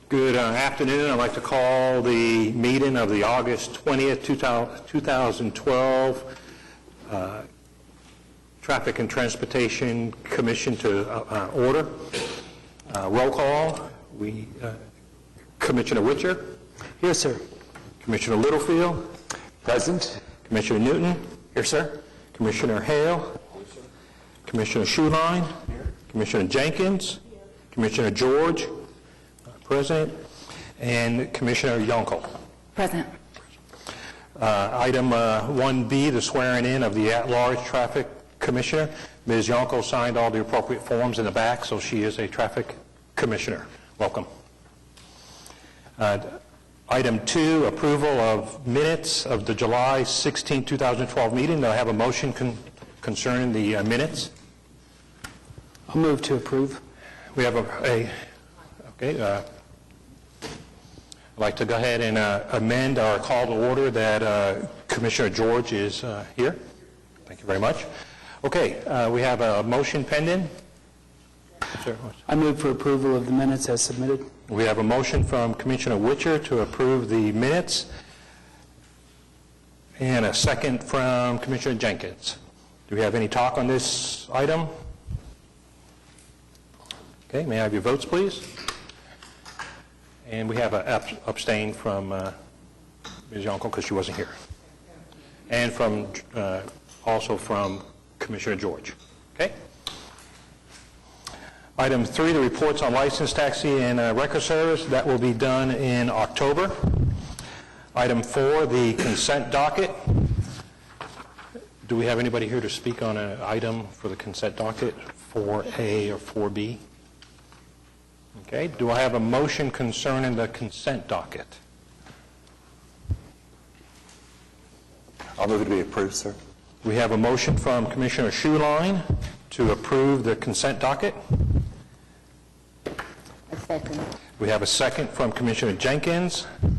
Good afternoon. I'd like to call the meeting of the August 20th, 2012 Traffic and Transportation Commission to order. Roll call. Commissioner Witcher. Here, sir. Commissioner Littlefield. Present. Commissioner Newton. Here, sir. Commissioner Hale. Here, sir. Commissioner Schuline. Here. Commissioner Jenkins. Here. Commissioner George. Present. And Commissioner Yonkel. Present. Item 1B, the swearing in of the at-large traffic commissioner. Ms. Yonkel signed all the appropriate forms in the back, so she is a traffic commissioner. Welcome. Item 2, approval of minutes of the July 16, 2012 meeting. Do I have a motion concerning the minutes? I'll move to approve. We have okay. I'd like to go ahead and amend our call to order that Commissioner George is here. Thank you very much. Okay, we have a motion pending. Sir. I move for approval of the minutes as submitted. We have a motion from Commissioner Witcher to approve the minutes and a second from Commissioner Jenkins. Do we have any talk on this item? Okay, may I have your votes, please? And we have an abstain from Ms. Yonkel because she wasn't here. And from also from Commissioner George. Okay? Item 3, the reports on license, taxi, and record service. That will be done in October. Item 4, the consent docket. Do we have anybody here to speak on an item for the consent docket, 4A or 4B? Okay, do I have a motion concerning the consent docket? I'll move it to be approved, sir. We have a motion from Commissioner Schuline to approve the consent docket. A second. We have a second from Commissioner Jenkins. Do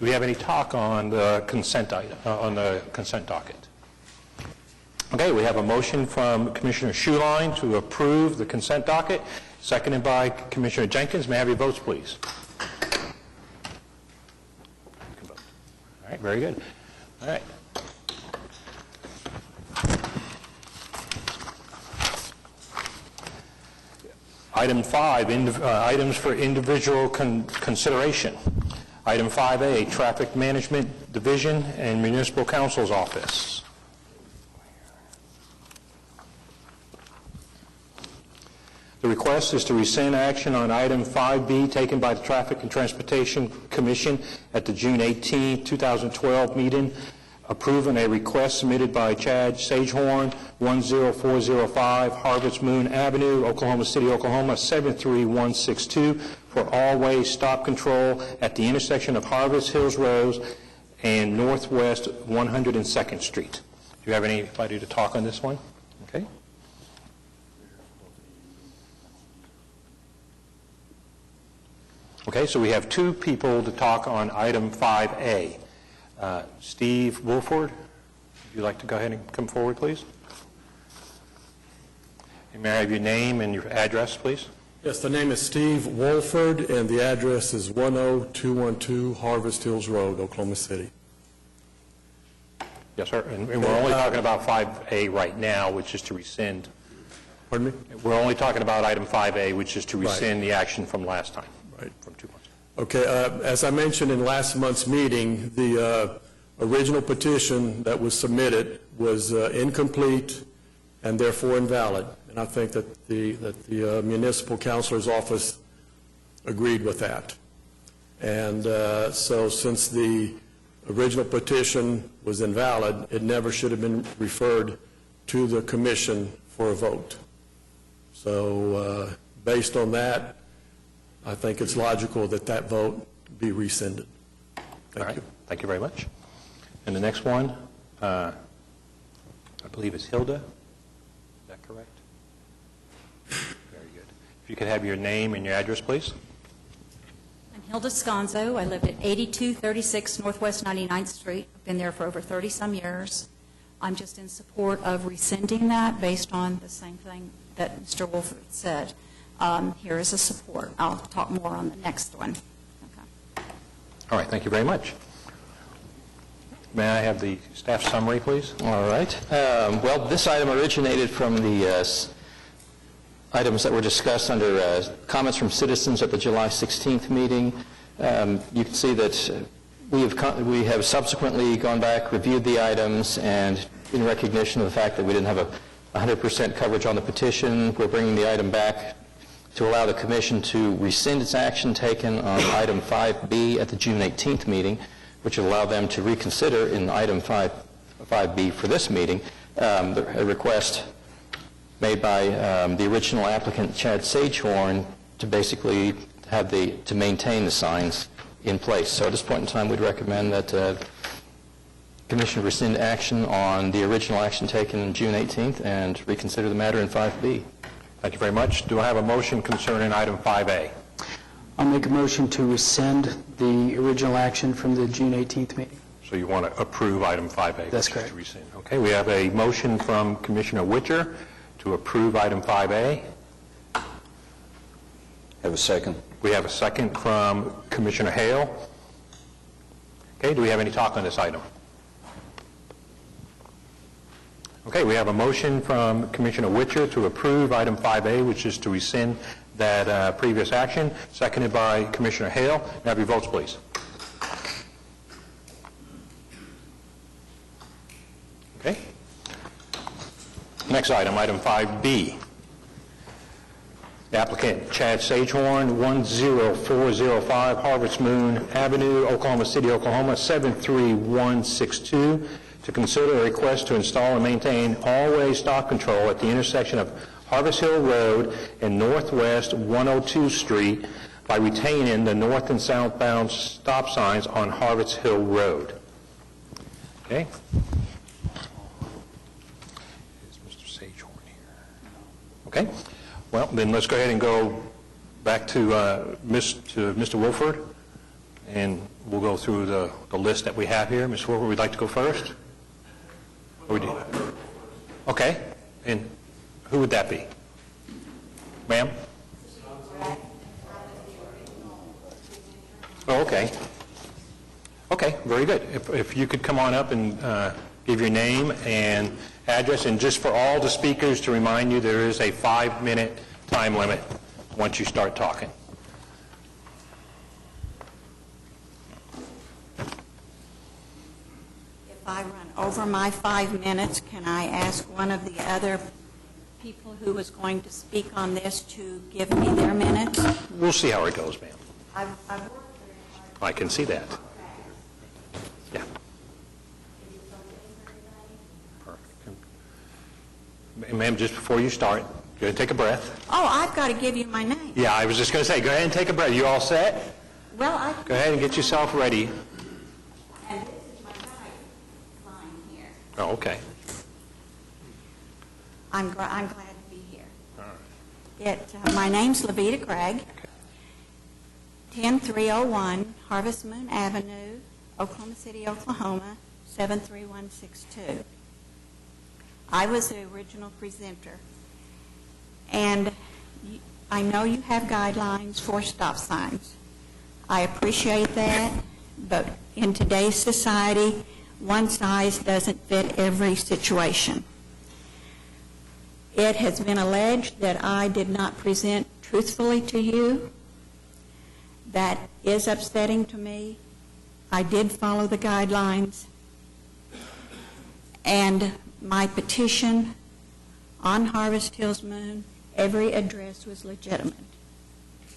we have any talk on the consent item, on the consent docket? Okay, we have a motion from Commissioner Schuline to approve the consent docket, seconded by Commissioner Jenkins. May I have your votes, please? All right, very good. All right. Item 5, items for individual consideration. Item 5A, Traffic Management Division and Municipal Counsel's Office. The request is to rescind action on item 5B taken by the Traffic and Transportation Commission at the June 18, 2012 meeting, approving a request submitted by Chad Sagehorn, 10405 Harvest Moon Avenue, Oklahoma City, Oklahoma, 73162 for all-way stop control at the intersection of Harvest Hills Road and Northwest 102nd Street. Do you have anybody to talk on this one? Okay. Okay, so we have two people to talk on item 5A. Steve Wolford, would you like to go ahead and come forward, please? And may I have your name and your address, please? Yes, the name is Steve Wolford, and the address is 10212 Harvest Hills Road, Oklahoma City. Yes, sir. And we're only talking about 5A right now, which is to rescind. Pardon me? We're only talking about item 5A, which is to rescind the action from last time. Right. From 2 months. Okay, as I mentioned in last month's meeting, the original petition that was submitted was incomplete and therefore invalid. And I think that the municipal counselor's office agreed with that. And so since the original petition was invalid, it never should have been referred to the commission for a vote. So based on that, I think it's logical that that vote be rescinded. Thank you. Thank you very much. And the next one, I believe is Hilda. Is that correct? Very good. If you could have your name and your address, please. I'm Hilda Sconzo. I lived at 8236 Northwest 99th Street. I've been there for over 30-some years. I'm just in support of rescinding that based on the same thing that Mr. Wolford said. here is a support. I'll talk more on the next one. Okay. All right, thank you very much. May I have the staff summary, please? All right. Well, this item originated from the items that were discussed under comments from citizens at the July 16th meeting. You can see that we have subsequently gone back, reviewed the items, and in recognition of the fact that we didn't have 100% coverage on the petition, we're bringing the item back to allow the commission to rescind its action taken on item 5B at the June 18th meeting, which will allow them to reconsider in item 5B for this meeting, a request made by the original applicant, Chad Sagehorn, to basically to maintain the signs in place. So at this point in time, we'd recommend that Commission rescind action on the original action taken on June 18th and reconsider the matter in 5B. Thank you very much. Do I have a motion concerning item 5A? I'll make a motion to rescind the original action from the June 18th meeting. So you want to approve item 5A? That's which is correct. to rescind. Okay, we have a motion from Commissioner Witcher to approve item 5A. Have a second? We have a second from Commissioner Hale. Okay, do we have any talk on this item? Okay, we have a motion from Commissioner Witcher to approve item 5A, which is to rescind that previous action, seconded by Commissioner Hale. May I have your votes, please? Okay. Next item, item 5B. The applicant, Chad Sagehorn, 10405 Harvest Moon Avenue, Oklahoma City, Oklahoma, 73162, to consider a request to install and maintain all-way stop control at the intersection of Harvest Hill Road and Northwest 102 Street by retaining the north and southbound stop signs on Harvest Hill Road. Okay. Is Mr. Sagehorn here? Okay. Well, then let's go ahead and go back to Mr. Wolford, and we'll go through the list that we have here. Mr. Wolford, would you like to go first? Or we do? Okay. And who would that be? Ma'am? Oh, okay. Okay, very good. If you could come on up and give your name and address, and just for all the speakers to remind you, there is a 5-minute time limit once you start talking. If I run over my 5 minutes, can I ask one of the other people who was going to speak on this to give me their minutes? We'll see how it goes, ma'am. I've worked very hard. I can see that. Yeah. Perfect. Ma'am, just before you start, go ahead and take a breath. Oh, I've got to give you my name. Yeah, I was just going to say, go ahead and take a breath. You all set? Well, I... Go ahead and get yourself ready. And this is my guideline here. Oh, okay. I'm glad to be here. My name's Levita Craig, 10301 Harvest Moon Avenue, Oklahoma City, Oklahoma, 73162. I was the original presenter. And I know you have guidelines for stop signs. I appreciate that, but in today's society, one size doesn't fit every situation. It has been alleged that I did not present truthfully to you. That is upsetting to me. I did follow the guidelines. And my petition on Harvest Hills Moon, every address was legitimate.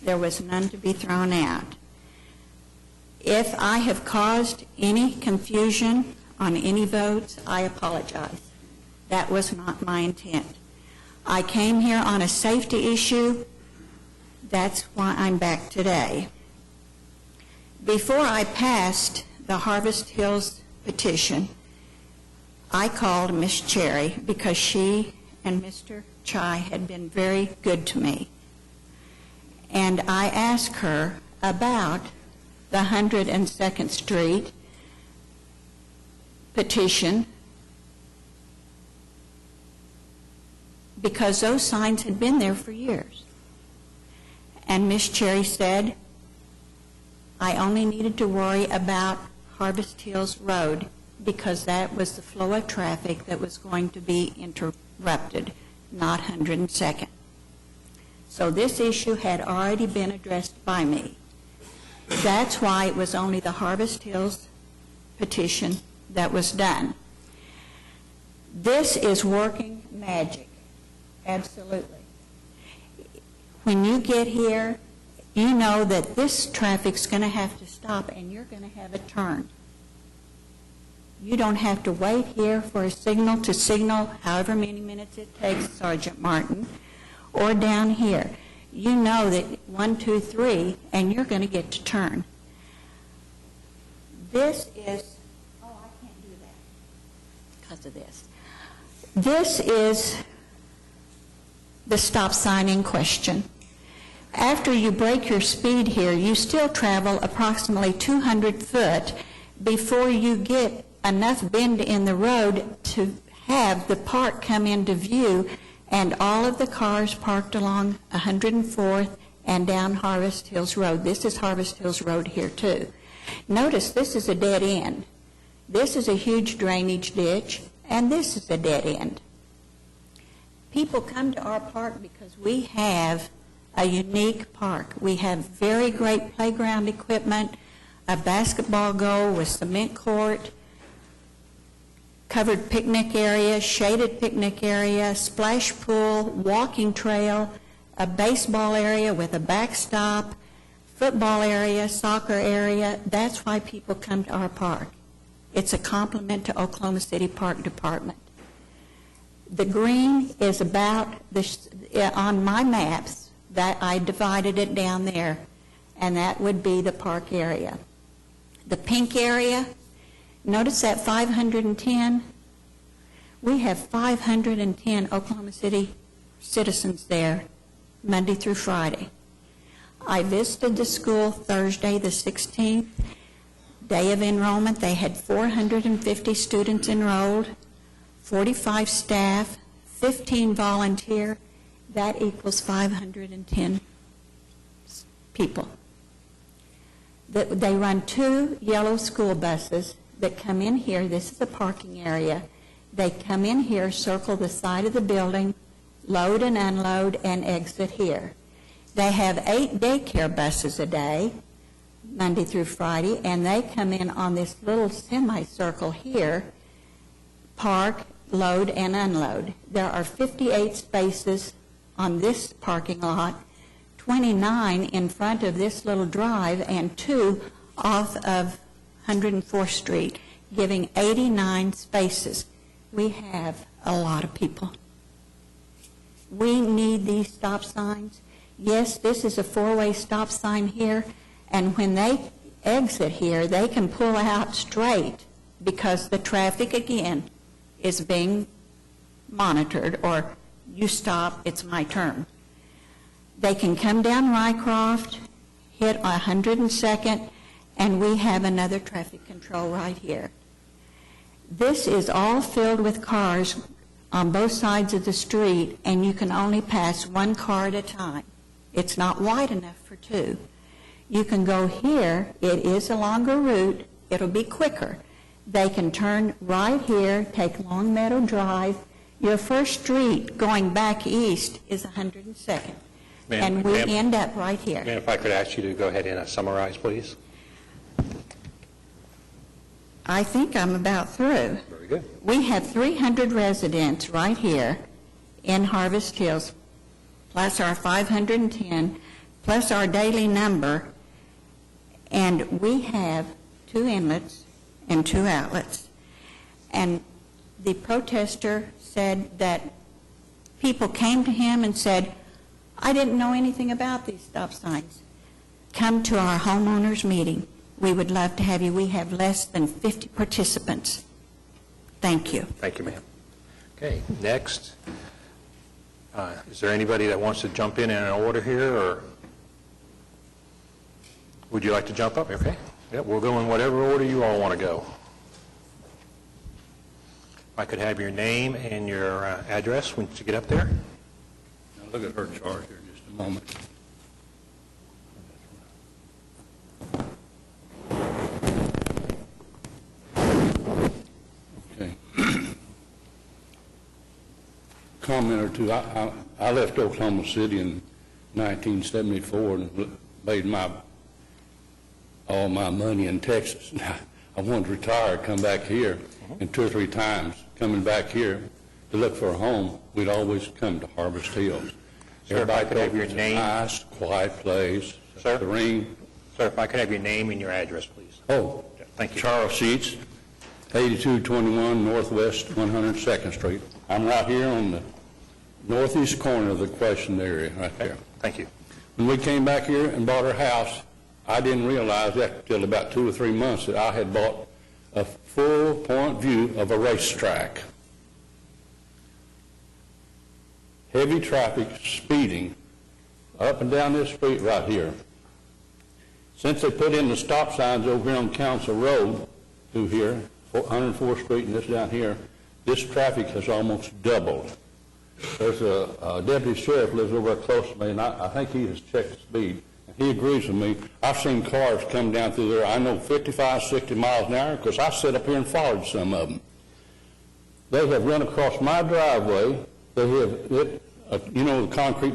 There was none to be thrown out. If I have caused any confusion on any votes, I apologize. That was not my intent. I came here on a safety issue. That's why I'm back today. Before I passed the Harvest Hills petition, I called Miss Cherry because she and Mr. Chai had been very good to me. And I asked her about the 102nd Street petition because those signs had been there for years. And Miss Cherry said I only needed to worry about Harvest Hills Road because that was the flow of traffic that was going to be interrupted, not 102nd. So this issue had already been addressed by me. That's why it was only the Harvest Hills petition that was done. This is working magic, absolutely. When you get here, you know that this traffic's going to have to stop and you're going to have a turn. You don't have to wait here for a signal to signal however many minutes it takes, Sergeant Martin, or down here. You know that 1, 2, 3, and you're going to get to turn. This is, oh, I can't do that because of this. This is the stop sign in question. After you break your speed here, you still travel approximately 200 foot before you get enough bend in the road to have the park come into view and all of the cars parked along 104th and down Harvest Hills Road. This is Harvest Hills Road here too. Notice this is a dead end. This is a huge drainage ditch, and this is a dead end. People come to our park because we have a unique park. We have very great playground equipment, a basketball goal with cement court, covered picnic area, shaded picnic area, splash pool, walking trail, a baseball area with a backstop, football area, soccer area. That's why people come to our park. It's a compliment to Oklahoma City Park Department. The green is about, on my maps, that I divided it down there, and that would be the park area. The pink area, notice that 510? We have 510 Oklahoma City citizens there, Monday through Friday. I visited the school Thursday the 16th, day of enrollment. They had 450 students enrolled, 45 staff, 15 volunteer. That equals 510 people. They run 2 yellow school buses that come in here. This is a parking area. They come in here, circle the side of the building, load and unload, and exit here. They have 8 daycare buses a day, Monday through Friday, and they come in on this little semicircle here, park, load, and unload. There are 58 spaces on this parking lot, 29 in front of this little drive, and 2 off of 104th Street, giving 89 spaces. We have a lot of people. We need these stop signs. Yes, this is a 4-way stop sign here, and when they exit here, they can pull out straight because the traffic, again, is being monitored, or you stop, it's my turn. They can come down Rycroft, hit 102nd, and we have another traffic control right here. This is all filled with cars on both sides of the street, and you can only pass 1 car at a time. It's not wide enough for 2. You can go here. It is a longer route. It'll be quicker. They can turn right here, take Long Meadow Drive. Your first street going back east is 102nd. And we end up right here. Ma'am, if I could ask you to go ahead and summarize, please. I think I'm about through. Very good. We have 300 residents right here in Harvest Hills, plus our 510, plus our daily number, and we have 2 inlets and 2 outlets. And the protester said that people came to him and said, I didn't know anything about these stop signs. Come to our homeowners meeting. We would love to have you. We have less than 50 participants. Thank you. Thank you, ma'am. Okay, next. Is there anybody that wants to jump in an order here, or would you like to jump up? Okay. Yep, we'll go in whatever order you all want to go. If I could have your name and your address once you get up there. Now look at her chart here just a moment. comment or two. I left Oklahoma City in 1974 and made all my money in Texas. I wanted to retire, come back here, and 2 or 3 times coming back here to look for a home, we'd always come to Harvest Hills. Sir, if I could have your It's a name. nice, quiet place. Sir? Serene. Sir, if I could have your name and your address, please. Oh, Thank you. Charles Sheets, 8221 Northwest 102nd Street. I'm right here on the northeast corner of the questioned area, right there. Thank you. When we came back here and bought our house, I didn't realize that until about 2 or 3 months that I had bought a full point view of a racetrack. Heavy traffic, speeding, up and down this street right here. Since they put in the stop signs over here on Council Road through here, 104th Street and this down here, this traffic has almost doubled. There's a deputy sheriff lives over close to me, and I think he has checked the speed. He agrees with me. I've seen cars come down through there, I know 55, 60 miles an hour, because I sat up here and followed some of them. They have run across my driveway. They have, the concrete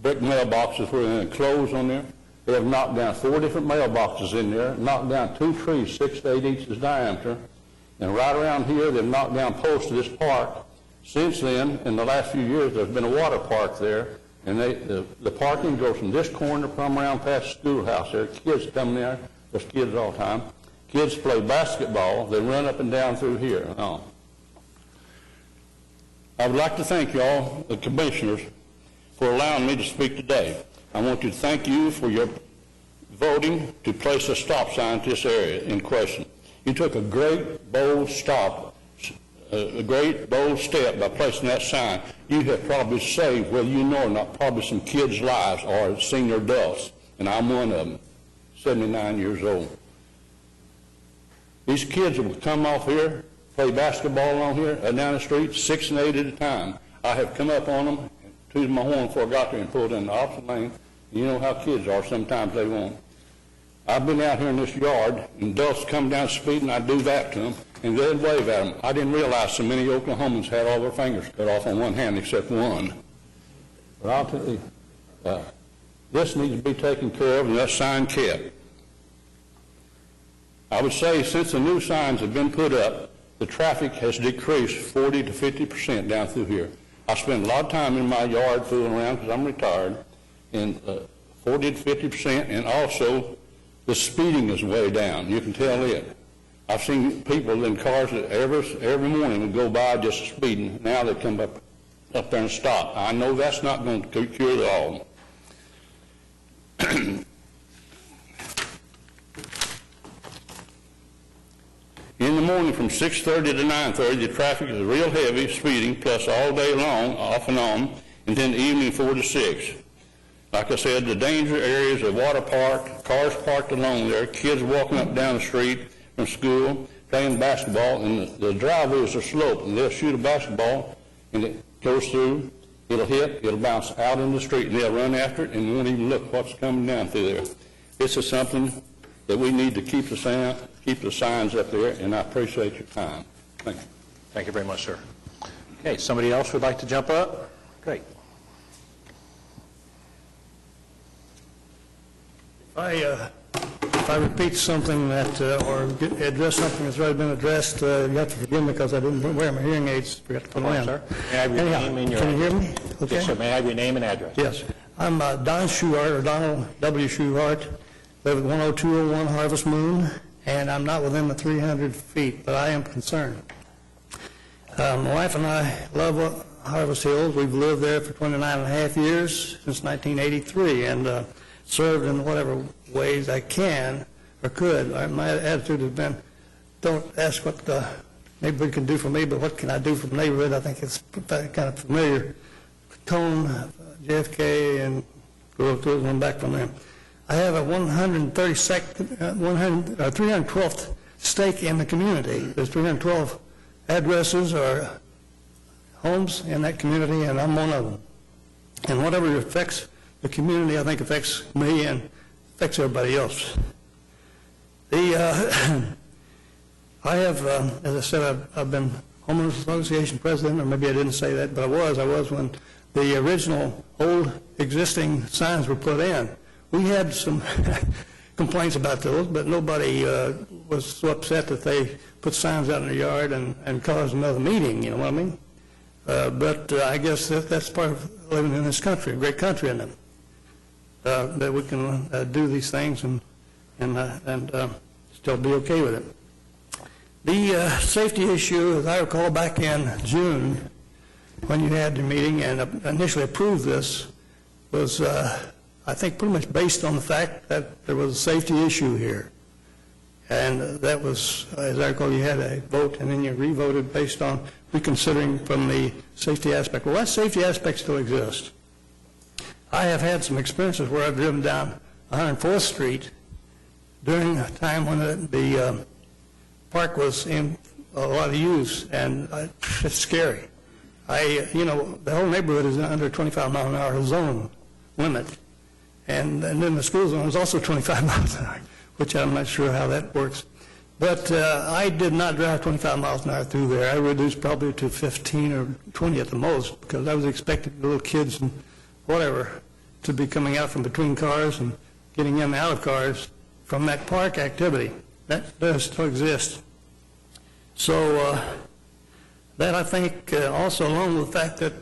brick mailboxes were enclosed on there. They have knocked down 4 different mailboxes in there, knocked down 2 trees 6 to 8 inches diameter, and right around here they've knocked down posts to this park. Since then, in the last few years, there's been a water park there, and the parking goes from this corner come around past the schoolhouse there. Kids come there. There's kids all the time. Kids play basketball. They run up and down through here. Oh. I would like to thank you all, the commissioners, for allowing me to speak today. I want to thank you for your voting to place a stop sign to this area in question. You took a great, bold step by placing that sign. You have probably saved, whether you know or not, probably some kids' lives or senior adults, and I'm one of them, 79 years old. These kids will come off here, play basketball on here, down the street, 6 and 8 at a time. I have come up on them, tooted my horn before I got there and pulled in the opposite lane. You know how kids are, sometimes they won't. I've been out here in this yard, and adults come down speeding, I do that to them, and they'd wave at them. I didn't realize so many Oklahomans had all their fingers cut off on one hand except one. But I'll tell you, this needs to be taken care of and that sign kept. I would say since the new signs have been put up, the traffic has decreased 40 to 50% down through here. I spend a lot of time in my yard fooling around because I'm retired, and 40 to 50%, and also the speeding is way down. You can tell it. I've seen people in cars that every morning would go by just speeding. Now they come up there and stop. I know that's not going to cure it all. In the morning from 6:30 to 9:30, the traffic is real heavy, speeding, plus all day long, off and on, and then evening 4 to 6. Like I said, the danger areas of water park, cars parked along there, kids walking up down the street from school, playing basketball, and the driveways are sloped, and they'll shoot a basketball, and it goes through, it'll hit, it'll bounce out in the street, and they'll run after it and won't even look what's coming down through there. This is something that we need to keep the signs up there, and I appreciate your time. Thank you. Thank you very much, sir. Okay, somebody else would like to jump up? Great. If I repeat something that, or address something that's already been addressed, you have to forgive me because I didn't wear my hearing aids. Forgot to put them in. Sir, may I have your name and your Can you address? hear me? Okay. Yes, sir. May I have your name and address? Yes. I'm Don Schuhart, or Donald W. Schuhart, live at 10201 Harvest Moon, and I'm not within the 300 feet, but I am concerned. My wife and I love Harvest Hills. We've lived there for 29 and a half years, since 1983, and served in whatever ways I can or could. My attitude has been, don't ask what the neighborhood can do for me, but what can I do for the neighborhood? I think it's kind of familiar. Cone, JFK, and go through one back from there. I have a 312th stake in the community. There's 312 addresses or homes in that community, and I'm one of them. And whatever affects the community, I think affects me and affects everybody else. I have, as I said, I've been homeowners association president, or maybe I didn't say that, but I was when the original old existing signs were put in. We had some complaints about those, but nobody was so upset that they put signs out in the yard and caused another meeting, you know what I mean? But I guess that's part of living in this country, a great country, isn't it? That we can do these things and still be okay with it. The safety issue, as I recall, back in June, when you had the meeting and initially approved this, was, I think, pretty much based on the fact that there was a safety issue here. And that was, as I recall, you had a vote, and then you re-voted based on reconsidering from the safety aspect. Well, that safety aspect still exists. I have had some experiences where I've driven down 104th Street during a time when the park was in a lot of use, and it's scary. The whole neighborhood is under 25-mile-an-hour zone limit, and then the school zone is also 25 miles an hour, which I'm not sure how that works. But I did not drive 25 miles an hour through there. I reduced probably to 15 or 20 at the most, because I was expecting the little kids and whatever to be coming out from between cars and getting in and out of cars from that park activity. That does still exist. So that, I think, also along with the fact that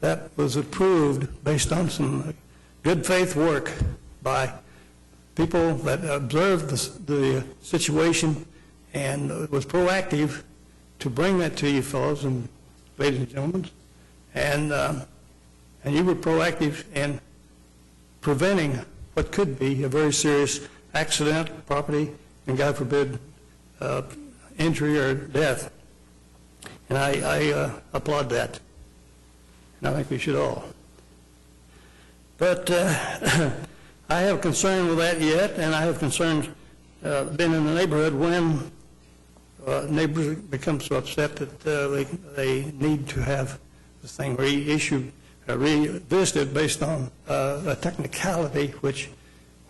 that was approved based on some good faith work by people that observed the situation and was proactive to bring that to you fellows and ladies and gentlemen. And you were proactive in preventing what could be a very serious accident, property, and God forbid, injury or death. And I applaud that. And I think we should all. But I have concern with that yet, and I have concerns been in the neighborhood when neighbors become so upset that they need to have this thing revisited based on a technicality which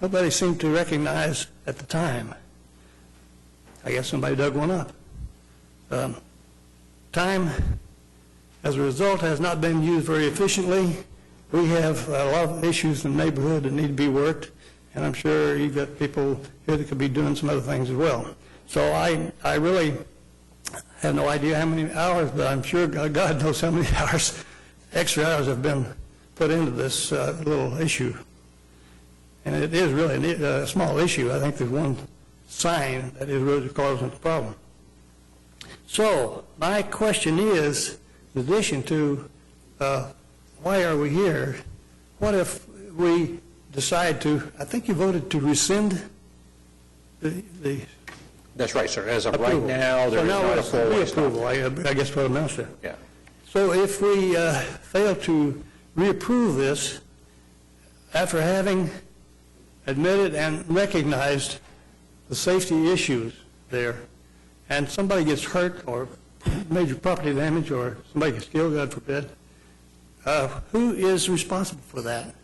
nobody seemed to recognize at the time. I guess somebody dug one up. Time, as a result, has not been used very efficiently. We have a lot of issues in the neighborhood that need to be worked, and I'm sure you've got people here that could be doing some other things as well. So I really have no idea how many hours, but I'm sure God knows how many hours, extra hours have been put into this little issue. And it is really a small issue. I think there's one sign that is really causing the problem. So my question is, in addition to why are we here, what if we decide to, I think you voted to rescind the That's right, sir. As of right approval. now, there So is now not a it's full stop. reapproval, I guess what I'm asking. Yeah. So if we fail to reapprove this after having admitted and recognized the safety issues there, and somebody gets hurt or major property damage or somebody gets killed, God forbid, who is responsible for that?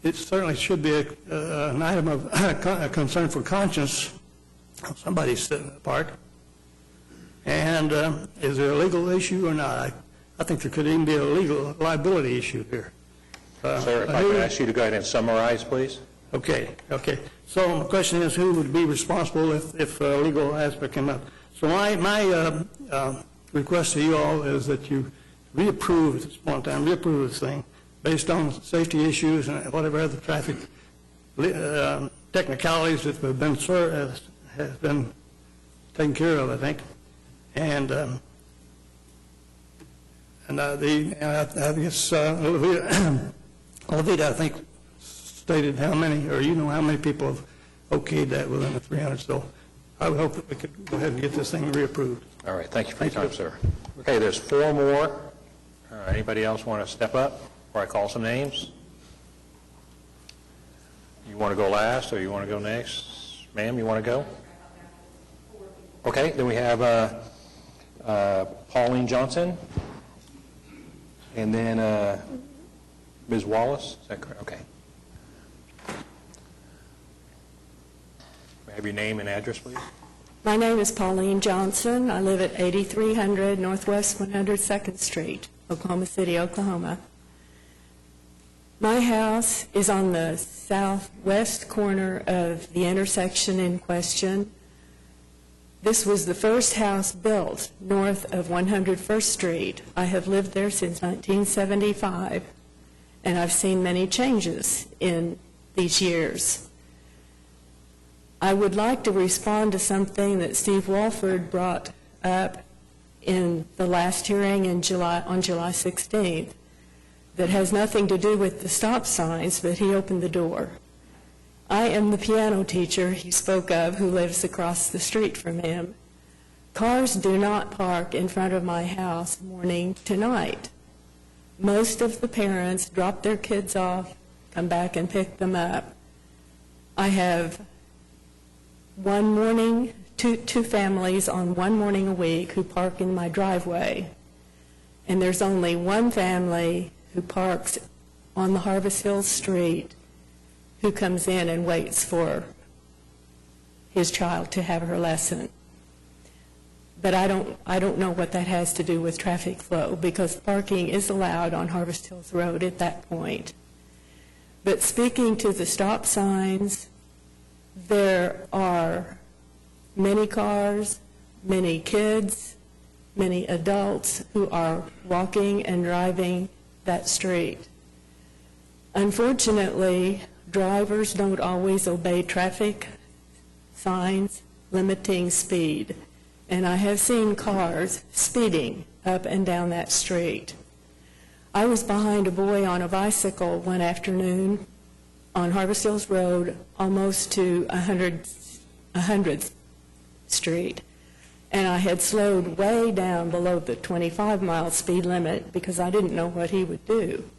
It certainly should be an item of a concern for conscience on somebody's part. And is there a legal issue or not? I think there could even be a legal liability issue here. Sir, if I could ask you to go ahead and summarize, please. Okay. So my question is, who would be responsible if a legal aspect came up? So my request to you all is that you reapprove at this point in time, reapprove this thing based on safety issues and whatever other traffic technicalities that have been taken care of, I think. And I guess Olivia, I think, stated how many, or you know how many people have okayed that within the 300. So I would hope that we could go ahead and get this thing reapproved. All right, thank you for your time, sir. Okay, there's 4 more. Anybody else want to step up before I call some names? You want to go last, or you want to go next? Ma'am, you want to go? Okay, then we have Pauline Johnson, and then Ms. Wallace. Is that correct? Okay. May I have your name and address, please? My name is Pauline Johnson. I live at 8300 Northwest 102nd Street, Oklahoma City, Oklahoma. My house is on the southwest corner of the intersection in question. This was the first house built north of 101st Street. I have lived there since 1975, and I've seen many changes in these years. I would like to respond to something that Steve Walford brought up in the last hearing on July 16th that has nothing to do with the stop signs, but he opened the door. I am the piano teacher he spoke of who lives across the street from him. Cars do not park in front of my house morning to night. Most of the parents drop their kids off, come back and pick them up. I have two families on one morning a week who park in my driveway, and there's only one family who parks on the Harvest Hills Street who comes in and waits for his child to have her lesson. But I don't know what that has to do with traffic flow, because parking is allowed on Harvest Hills Road at that point. But speaking to the stop signs, there are many cars, many kids, many adults who are walking and driving that street. Unfortunately, drivers don't always obey traffic signs limiting speed, and I have seen cars speeding up and down that street. I was behind a boy on a bicycle one afternoon on Harvest Hills Road, almost to 100th Street, and I had slowed way down below the 25-mile speed limit because I didn't know what he would do.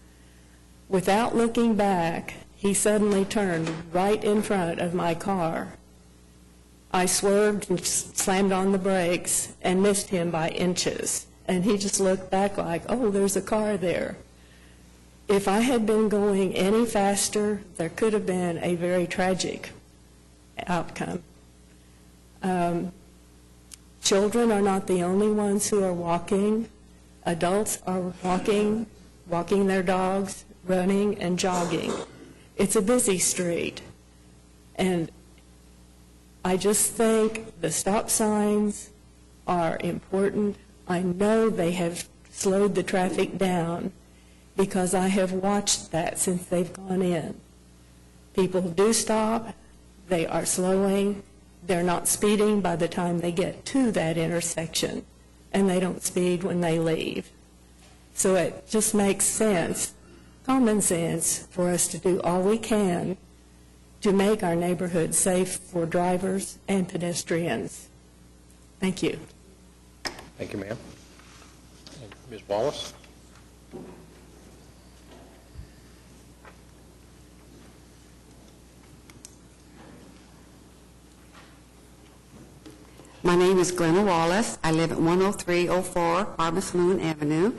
Without looking back, he suddenly turned right in front of my car. I swerved and slammed on the brakes and missed him by inches, and he just looked back like, oh, there's a car there. If I had been going any faster, there could have been a very tragic outcome. Children are not the only ones who are walking. Adults are walking their dogs, running and jogging. It's a busy street. And I just think the stop signs are important. I know they have slowed the traffic down because I have watched that since they've gone in. People do stop, they are slowing, they're not speeding by the time they get to that intersection, and they don't speed when they leave. So it just makes sense, common sense, for us to do all we can to make our neighborhood safe for drivers and pedestrians. Thank you. Thank you, ma'am. Ms. Wallace? My name is Glenna Wallace. I live at 10304 Harvest Moon Avenue.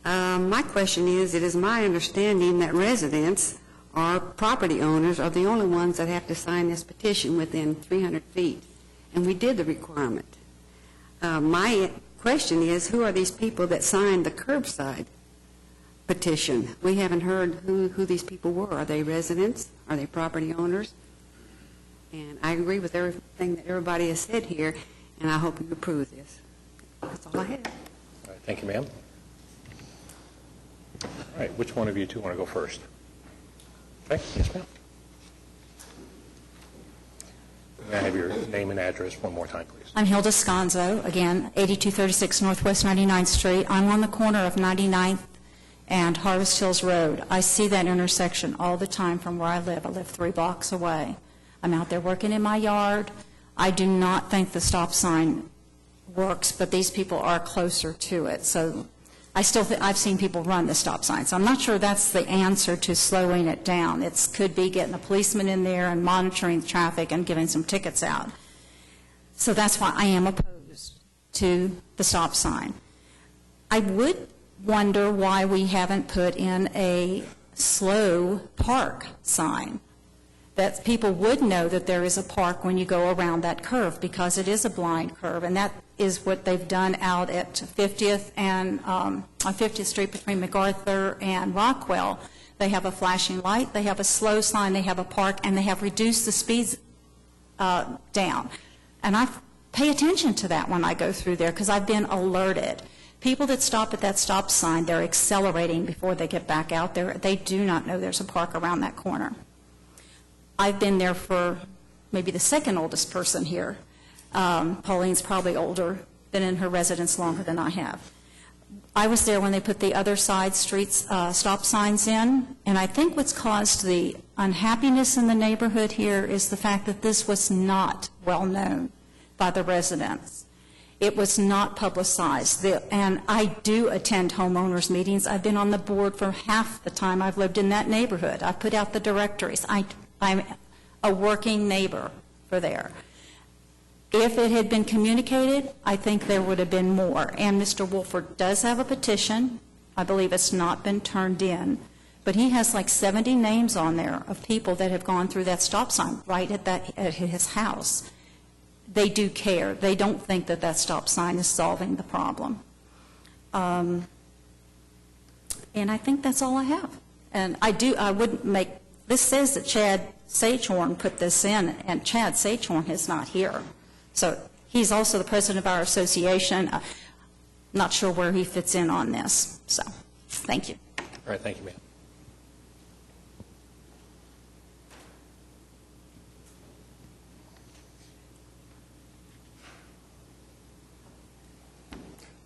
My question is, it is my understanding that residents or property owners are the only ones that have to sign this petition within 300 feet, and we did the requirement. My question is, who are these people that signed the curbside petition? We haven't heard who these people were. Are they residents? Are they property owners? And I agree with everything that everybody has said here, and I hope you approve this. That's all I have. All right, thank you, ma'am. All right, which one of you two want to go first? Okay, yes, ma'am. May I have your name and address one more time, please? I'm Hilda Sconzo, again, 8236 Northwest 99th Street. I'm on the corner of 99th and Harvest Hills Road. I see that intersection all the time from where I live. I live 3 blocks away. I'm out there working in my yard. I do not think the stop sign works, but these people are closer to it. So I still I've seen people run the stop signs. I'm not sure that's the answer to slowing it down. It could be getting a policeman in there and monitoring the traffic and giving some tickets out. So that's why I am opposed to the stop sign. I would wonder why we haven't put in a slow park sign. that people would know that there is a park when you go around that curve, because it is a blind curve, and that is what they've done out at 50th and on 50th Street between MacArthur and Rockwell. They have a flashing light, they have a slow sign, they have a park, and they have reduced the speeds down. And I pay attention to that when I go through there, because I've been alerted. People that stop at that stop sign, they're accelerating before they get back out there. They do not know there's a park around that corner. I've been there for maybe the second oldest person here. Pauline's probably older, been in her residence longer than I have. I was there when they put the other side streets stop signs in, and I think what's caused the unhappiness in the neighborhood here is the fact that this was not well known by the residents. It was not publicized, and I do attend homeowners meetings. I've been on the board for half the time I've lived in that neighborhood. I put out the directories. I'm a working neighbor for there. If it had been communicated, I think there would have been more. And Mr. Wolford does have a petition. I believe it's not been turned in. But he has like 70 names on there of people that have gone through that stop sign right at his house. They do care. They don't think that that stop sign is solving the problem. And I think that's all I have. And I wouldn't make, this says that Chad Sagehorn put this in, and Chad Sagehorn is not here. So he's also the president of our association. Not sure where he fits in on this. So, thank you. All right, thank you, ma'am.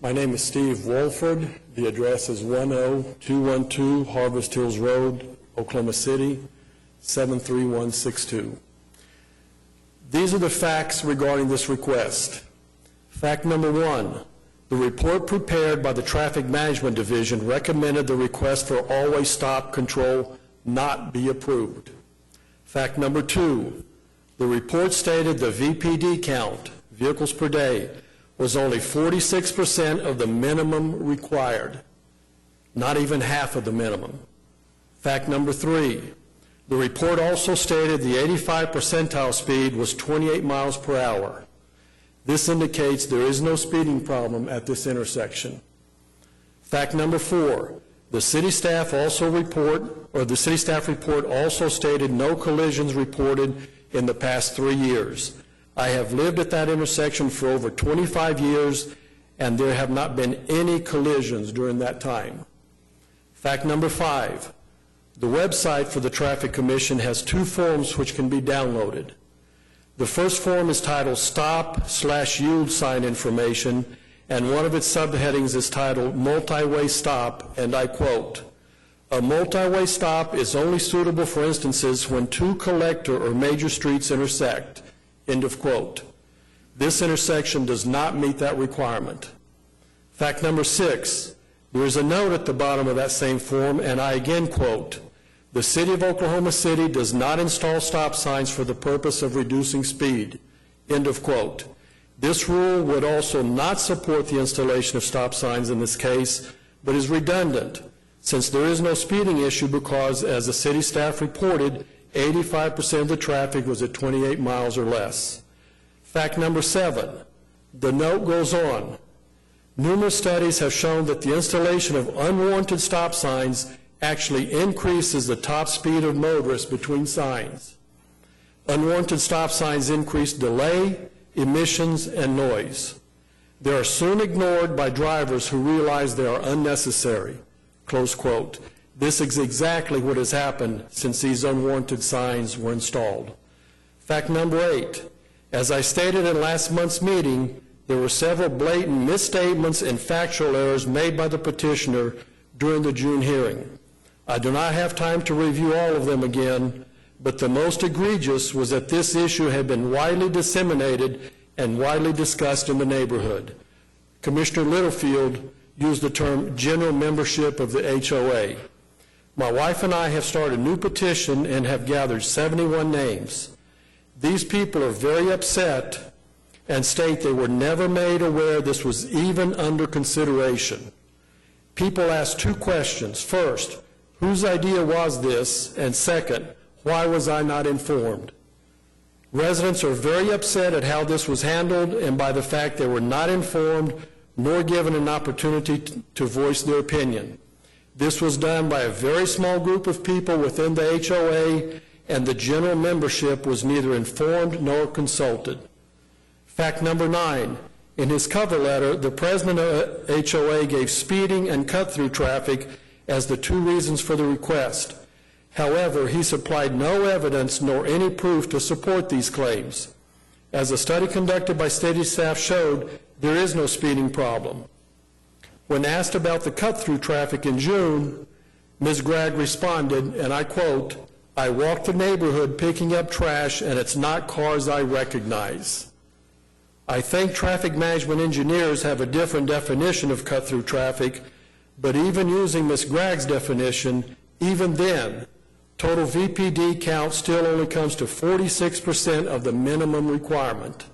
My name is Steve Wolford. The address is 10212 Harvest Hills Road, Oklahoma City, 73162. These are the facts regarding this request. Fact number one, the report prepared by the Traffic Management Division recommended the request for always stop control not be approved. Fact number two, the report stated the VPD count, vehicles per day, was only 46% of the minimum required, not even half of the minimum. Fact number three, the report also stated the 85 percentile speed was 28 miles per hour. This indicates there is no speeding problem at this intersection. Fact number four, the city staff report also stated no collisions reported in the past 3 years. I have lived at that intersection for over 25 years, and there have not been any collisions during that time. Fact number five, the website for the Traffic Commission has two forms which can be downloaded. The first form is titled Stop/Yield Sign Information, and one of its subheadings is titled Multi-Way Stop, and I quote, "A multi-way stop is only suitable for instances when two collector or major streets intersect." End of quote. This intersection does not meet that requirement. Fact number six, there is a note at the bottom of that same form, and I again quote, "The City of Oklahoma City does not install stop signs for the purpose of reducing speed." End of quote. This rule would also not support the installation of stop signs in this case, but is redundant, since there is no speeding issue because, as the city staff reported, 85% of the traffic was at 28 miles or less. Fact number seven, the note goes on. Numerous studies have shown that the installation of unwarranted stop signs actually increases the top speed of motorists between signs. Unwarranted stop signs increase delay, emissions, and noise. They are soon ignored by drivers who realize they are unnecessary. Close quote. This is exactly what has happened since these unwarranted signs were installed. Fact number eight, as I stated in last month's meeting, there were several blatant misstatements and factual errors made by the petitioner during the June hearing. I do not have time to review all of them again, but the most egregious was that this issue had been widely disseminated and widely discussed in the neighborhood. Commissioner Littlefield used the term general membership of the HOA. My wife and I have started a new petition and have gathered 71 names. These people are very upset and state they were never made aware this was even under consideration. People ask two questions. First, whose idea was this? And second, Why was I not informed? Residents are very upset at how this was handled and by the fact they were not informed nor given an opportunity to voice their opinion. This was done by a very small group of people within the HOA, and the general membership was neither informed nor consulted. Fact number 9, in his cover letter, the president of HOA gave speeding and cut-through traffic as the 2 reasons for the request. However, he supplied no evidence nor any proof to support these claims. As a study conducted by city staff showed, there is no speeding problem. When asked about the cut-through traffic in June, Ms. Gregg responded, and I quote, "I walk the neighborhood picking up trash, and it's not cars I recognize." I think traffic management engineers have a different definition of cut-through traffic, but even using Ms. Gregg's definition, even then, total VPD count still only comes to 46% of the minimum requirement.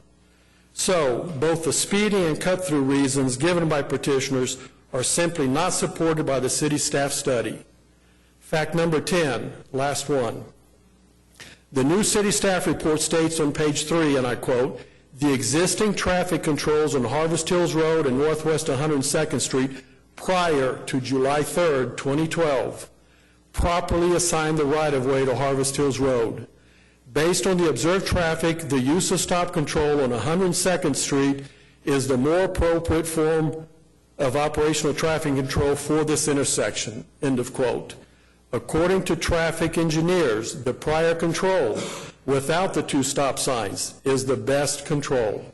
So, both the speeding and cut-through reasons given by petitioners are simply not supported by the city staff study. Fact number 10, last one. The new city staff report states on page 3, and I quote, "The existing traffic controls on Harvest Hills Road and Northwest 102nd Street prior to July 3rd, 2012, properly assigned the right-of-way to Harvest Hills Road. Based on the observed traffic, the use of stop control on 102nd Street is the more appropriate form of operational traffic control for this intersection," end of quote. According to traffic engineers, the prior control, without the 2 stop signs, is the best control.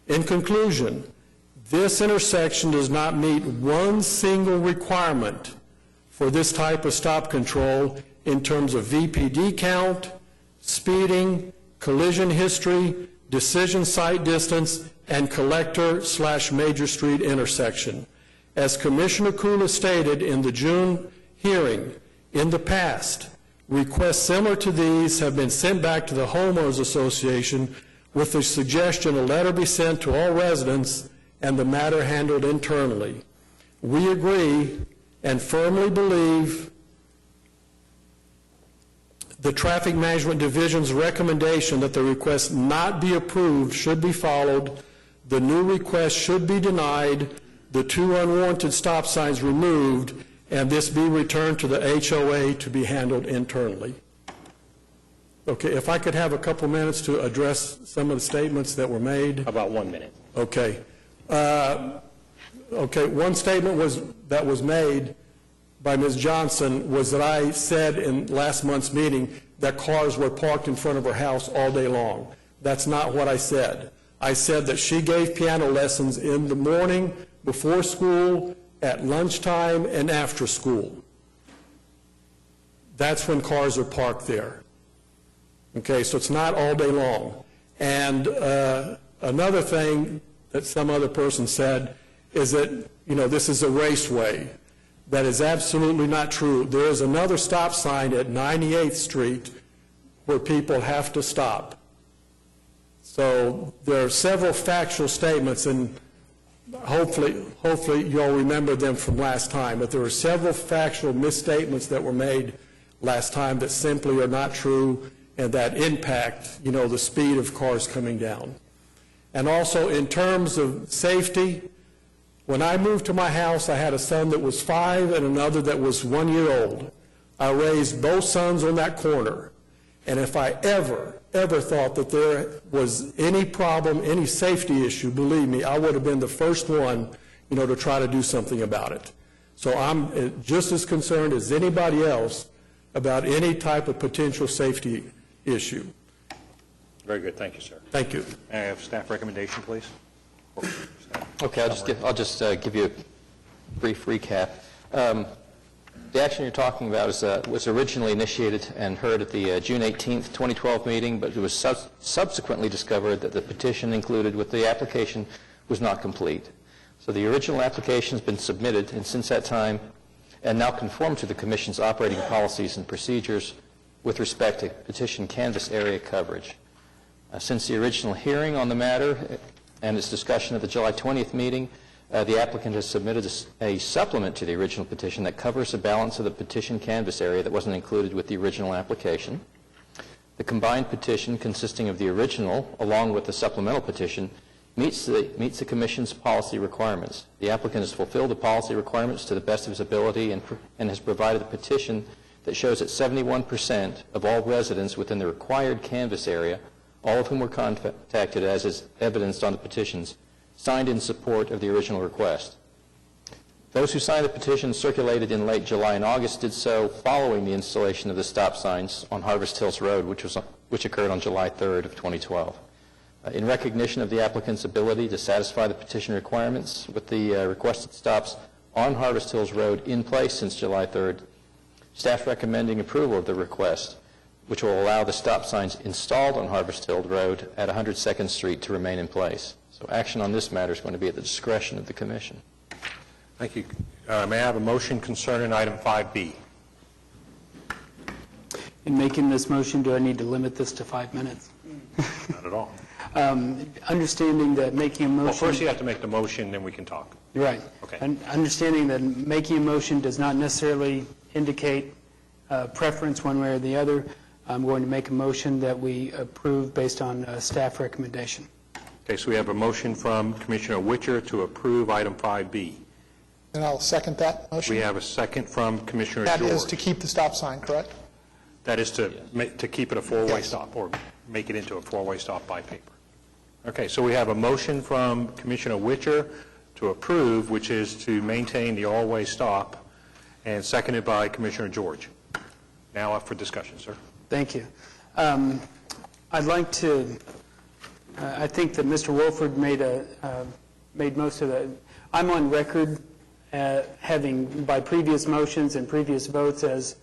In conclusion, this intersection does not meet one single requirement for this type of stop control in terms of VPD count, speeding, collision history, decision site distance, and collector/major street intersection. As Commissioner Kula stated in the June hearing, in the past, requests similar to these have been sent back to the Homeowners Association with the suggestion a letter be sent to all residents and the matter handled internally. We agree and firmly believe the Traffic Management Division's recommendation that the request not be approved should be followed, the new request should be denied, the 2 unwarranted stop signs removed, and this be returned to the HOA to be handled internally. Okay, if I could have a couple minutes to address some of the statements that were made. About 1 minute. Okay. One statement that was made by Ms. Johnson was that I said in last month's meeting that cars were parked in front of her house all day long. That's not what I said. I said that she gave piano lessons in the morning, before school, at lunchtime, and after school. That's when cars are parked there. Okay, so it's not all day long. And another thing that some other person said is that, this is a raceway. That is absolutely not true. There is another stop sign at 98th Street where people have to stop. So there are several factual statements, and hopefully you all remember them from last time, but there were several factual misstatements that were made last time that simply are not true and that impact, the speed of cars coming down. And also in terms of safety, when I moved to my house, I had a son that was 5 and another that was 1 year old. I raised both sons on that corner. And if I ever thought that there was any problem, any safety issue, believe me, I would have been the first one, to try to do something about it. So I'm just as concerned as anybody else about any type of potential safety issue. Very good. Thank you, sir. Thank you. May I have staff recommendation, please? Okay, I'll just give you a brief recap. The action you're talking about was originally initiated and heard at the June 18th, 2012 meeting, but it was subsequently discovered that the petition included with the application was not complete. So the original application has been submitted, and since that time, and now conform to the Commission's operating policies and procedures with respect to petition canvas area coverage. Since the original hearing on the matter and its discussion at the July 20th meeting, the applicant has submitted a supplement to the original petition that covers the balance of the petition canvas area that wasn't included with the original application. The combined petition, consisting of the original along with the supplemental petition, meets the Commission's policy requirements. The applicant has fulfilled the policy requirements to the best of his ability and has provided a petition that shows that 71% of all residents within the required canvass area, all of whom were contacted as is evidenced on the petitions, signed in support of the original request. Those who signed the petition circulated in late July and August did so following the installation of the stop signs on Harvest Hills Road, which occurred on July 3rd of 2012. In recognition of the applicant's ability to satisfy the petition requirements with the requested stops on Harvest Hills Road in place since July 3rd, staff recommending approval of the request, which will allow the stop signs installed on Harvest Hill Road at 102nd Street to remain in place. So action on this matter is going to be at the discretion of the Commission. Thank you. May I have a motion concerning item 5B? In making this motion, do I need to limit this to 5 minutes? Not at all. Understanding that making a motion... Well, first you have to make the motion, then we can talk. Right. Okay. And understanding that making a motion does not necessarily indicate preference one way or the other, I'm going to make a motion that we approve based on staff recommendation. Okay, so we have a motion from Commissioner Witcher to approve item 5B. And I'll second that motion. We have a second from Commissioner George. That is to keep the stop sign, correct? That is to keep it a four-way stop, or make it into a four-way stop by paper. Okay, so we have a motion from Commissioner Witcher to approve, which is to maintain the all-way stop, and seconded by Commissioner George. Now up for discussion, sir. Thank you. I'd like to, I think that Mr. Wolford made most of the, I'm on record having, by previous motions and previous votes, as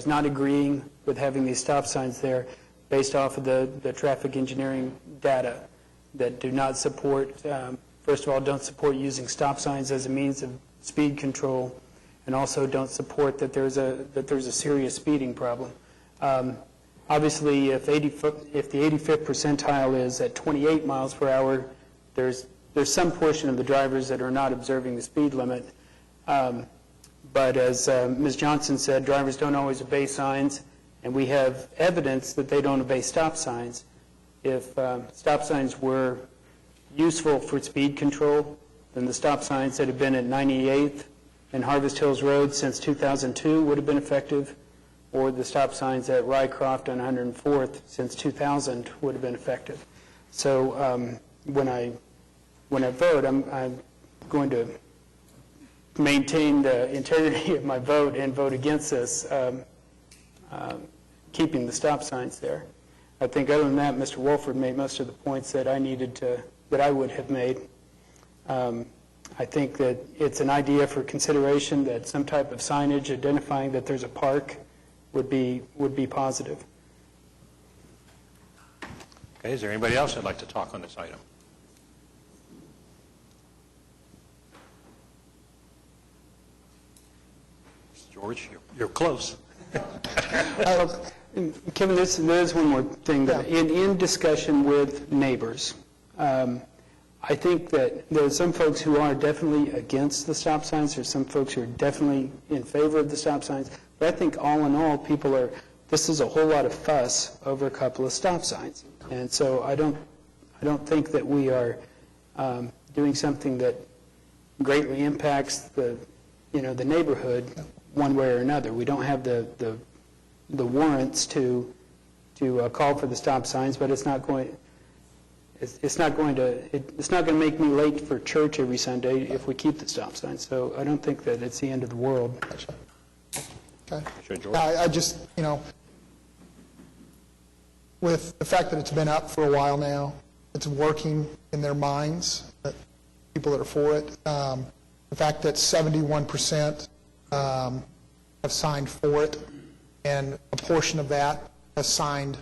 not agreeing with having these stop signs there based off of the traffic engineering data that do not support, first of all, don't support using stop signs as a means of speed control, and also don't support that there's a serious speeding problem. Obviously, if the 85th percentile is at 28 miles per hour, there's some portion of the drivers that are not observing the speed limit. But as Ms. Johnson said, drivers don't always obey signs, and we have evidence that they don't obey stop signs. If stop signs were useful for speed control, then the stop signs that have been at 98th and Harvest Hills Road since 2002 would have been effective, or the stop signs at Rycroft on 104th since 2000 would have been effective. So when I vote, I'm going to maintain the integrity of my vote and vote against this, keeping the stop signs there. I think other than that, Mr. Wolford made most of the points that I would have made. I think that it's an idea for consideration that some type of signage identifying that there's a park would be positive. Okay, is there anybody else that'd like to talk on this item? George, you're close. Kevin, there's one more thing. That in discussion with neighbors, I think that there are some folks who are definitely against the stop signs. There's some folks who are definitely in favor of the stop signs. But I think all in all, this is a whole lot of fuss over a couple of stop signs. And so I don't think that we are doing something that greatly impacts the neighborhood one way or another. We don't have the warrants to call for the stop signs, but it's not going to make me late for church every Sunday if we keep the stop signs. So I don't think that it's the end of the world. Okay. Sure, George. I just, with the fact that it's been up for a while now, it's working in their minds, that people that are for it. The fact that 71% have signed for it, and a portion of that has signed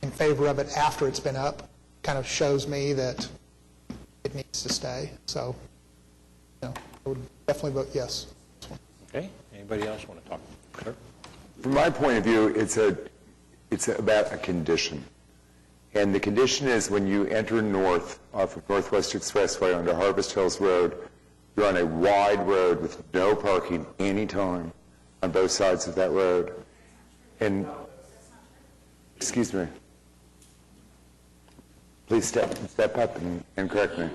in favor of it after it's been up, kind of shows me that it needs to stay. So, I would definitely vote yes. Okay, anybody else want to talk? Sir? From my point of view, it's about a condition. And the condition is when you enter north off of Northwest Expressway onto Harvest Hills Road, you're on a wide road with no parking anytime on both sides of that road. And, excuse me. Please step up and correct me.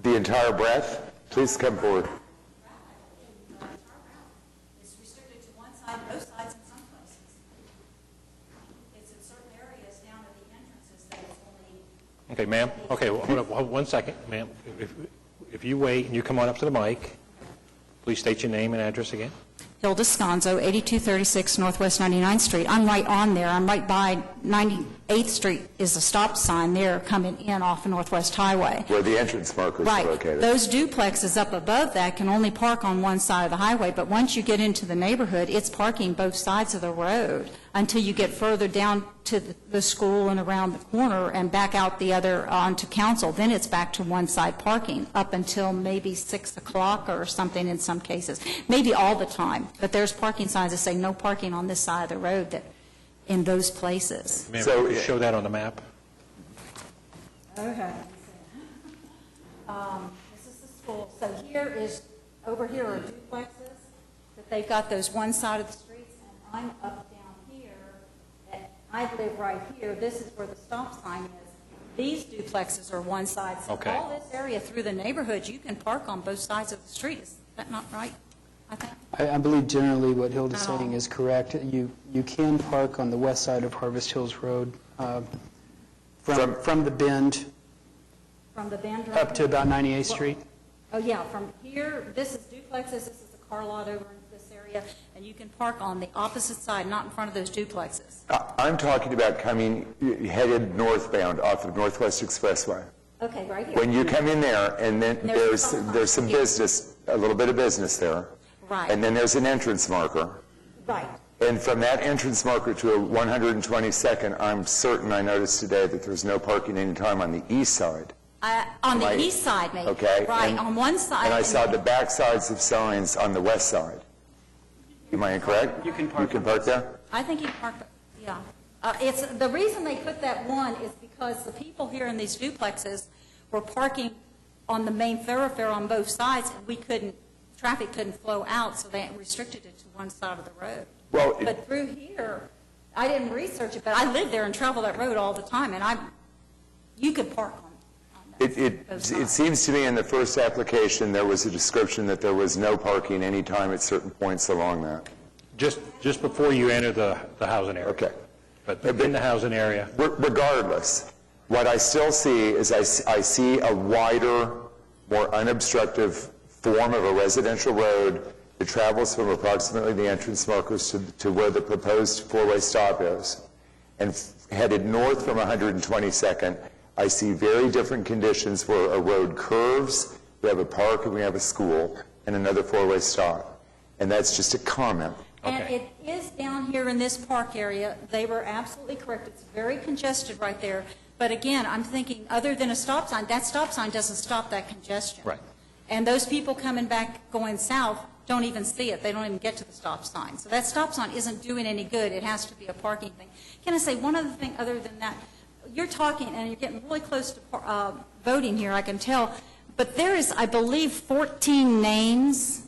The entire breadth? Please come forward. It's restricted to one side, both sides in some places. It's in certain areas down at the entrances that it's only... Okay, ma'am. Okay, hold on 1 second, ma'am. If you wait and you come on up to the mic, please state your name and address again. Hilda Sconzo, 8236 Northwest 99th Street. I'm right on there. I'm right by 98th Street is a stop sign there coming in off of Northwest Highway. Where the entrance markers are Right. located. Those duplexes up above that can only park on one side of the highway, but once you get into the neighborhood, it's parking both sides of the road until you get further down to the school and around the corner and back out the other onto Council. Then it's back to one side parking up until maybe 6 o'clock or something in some cases. Maybe all the time, but there's parking signs that say no parking on this side of the road that in those places. Ma'am, So- can you show that on the map? Okay. This is the school. So here is, over here are duplexes, that they've got those one side of the streets, and I'm up down here, and I live right here. This is where the stop sign is. These duplexes are one side. So Okay. all this area through the neighborhood, you can park on both sides of the street. Is that not right? I think. I believe generally what Hilda's Not saying all. is correct. You can park on the west side of Harvest Hills Road from the bend From the band up to about 98th Street. Oh, yeah, from here, this is duplexes, this is a car lot over in this area, and you can park on the opposite side, not in front of those duplexes. I'm talking about headed northbound off of Northwest Expressway. Okay, right here. When you come in there, and then There's a stop sign. there's some business, a little bit of business there. Right. And then there's an entrance marker. Right. And from that entrance marker to a 122nd, I'm certain I noticed today that there's no parking anytime on the east side. On the Right. east side, maybe. Okay? Right, And- on one side. And I saw the back sides of signs on the west side. Am I incorrect? You can park You can park there? I think you can park, yeah. It's, the reason they put that one is because the people here in these duplexes were parking on the main thoroughfare on both sides, and traffic couldn't flow out, so they restricted it to one side of the road. Well, But through here, I didn't research it, but I live there and travel that road all the time, and you could park on that. It both it sides. seems to me in the first application, there was a description that there was no parking anytime at certain points along that. Just before you enter the housing area. Okay. But in the housing area, Regardless, what I still see is I see a wider, more unobstructive form of a residential road that travels from approximately the entrance markers to where the proposed four-way stop is. And headed north from 122nd, I see very different conditions where a road curves, we have a park and we have a school, and another four-way stop. And that's just a comment. And it is down here in this park area. They were absolutely correct. It's very congested right there. But again, I'm thinking, other than a stop sign, that stop sign doesn't stop that congestion. Right. And those people coming back going south don't even see it. They don't even get to the stop sign. So that stop sign isn't doing any good. It has to be a parking thing. Can I say one other thing other than that? You're talking, and you're getting really close to voting here, I can tell, but there is, I believe, 14 names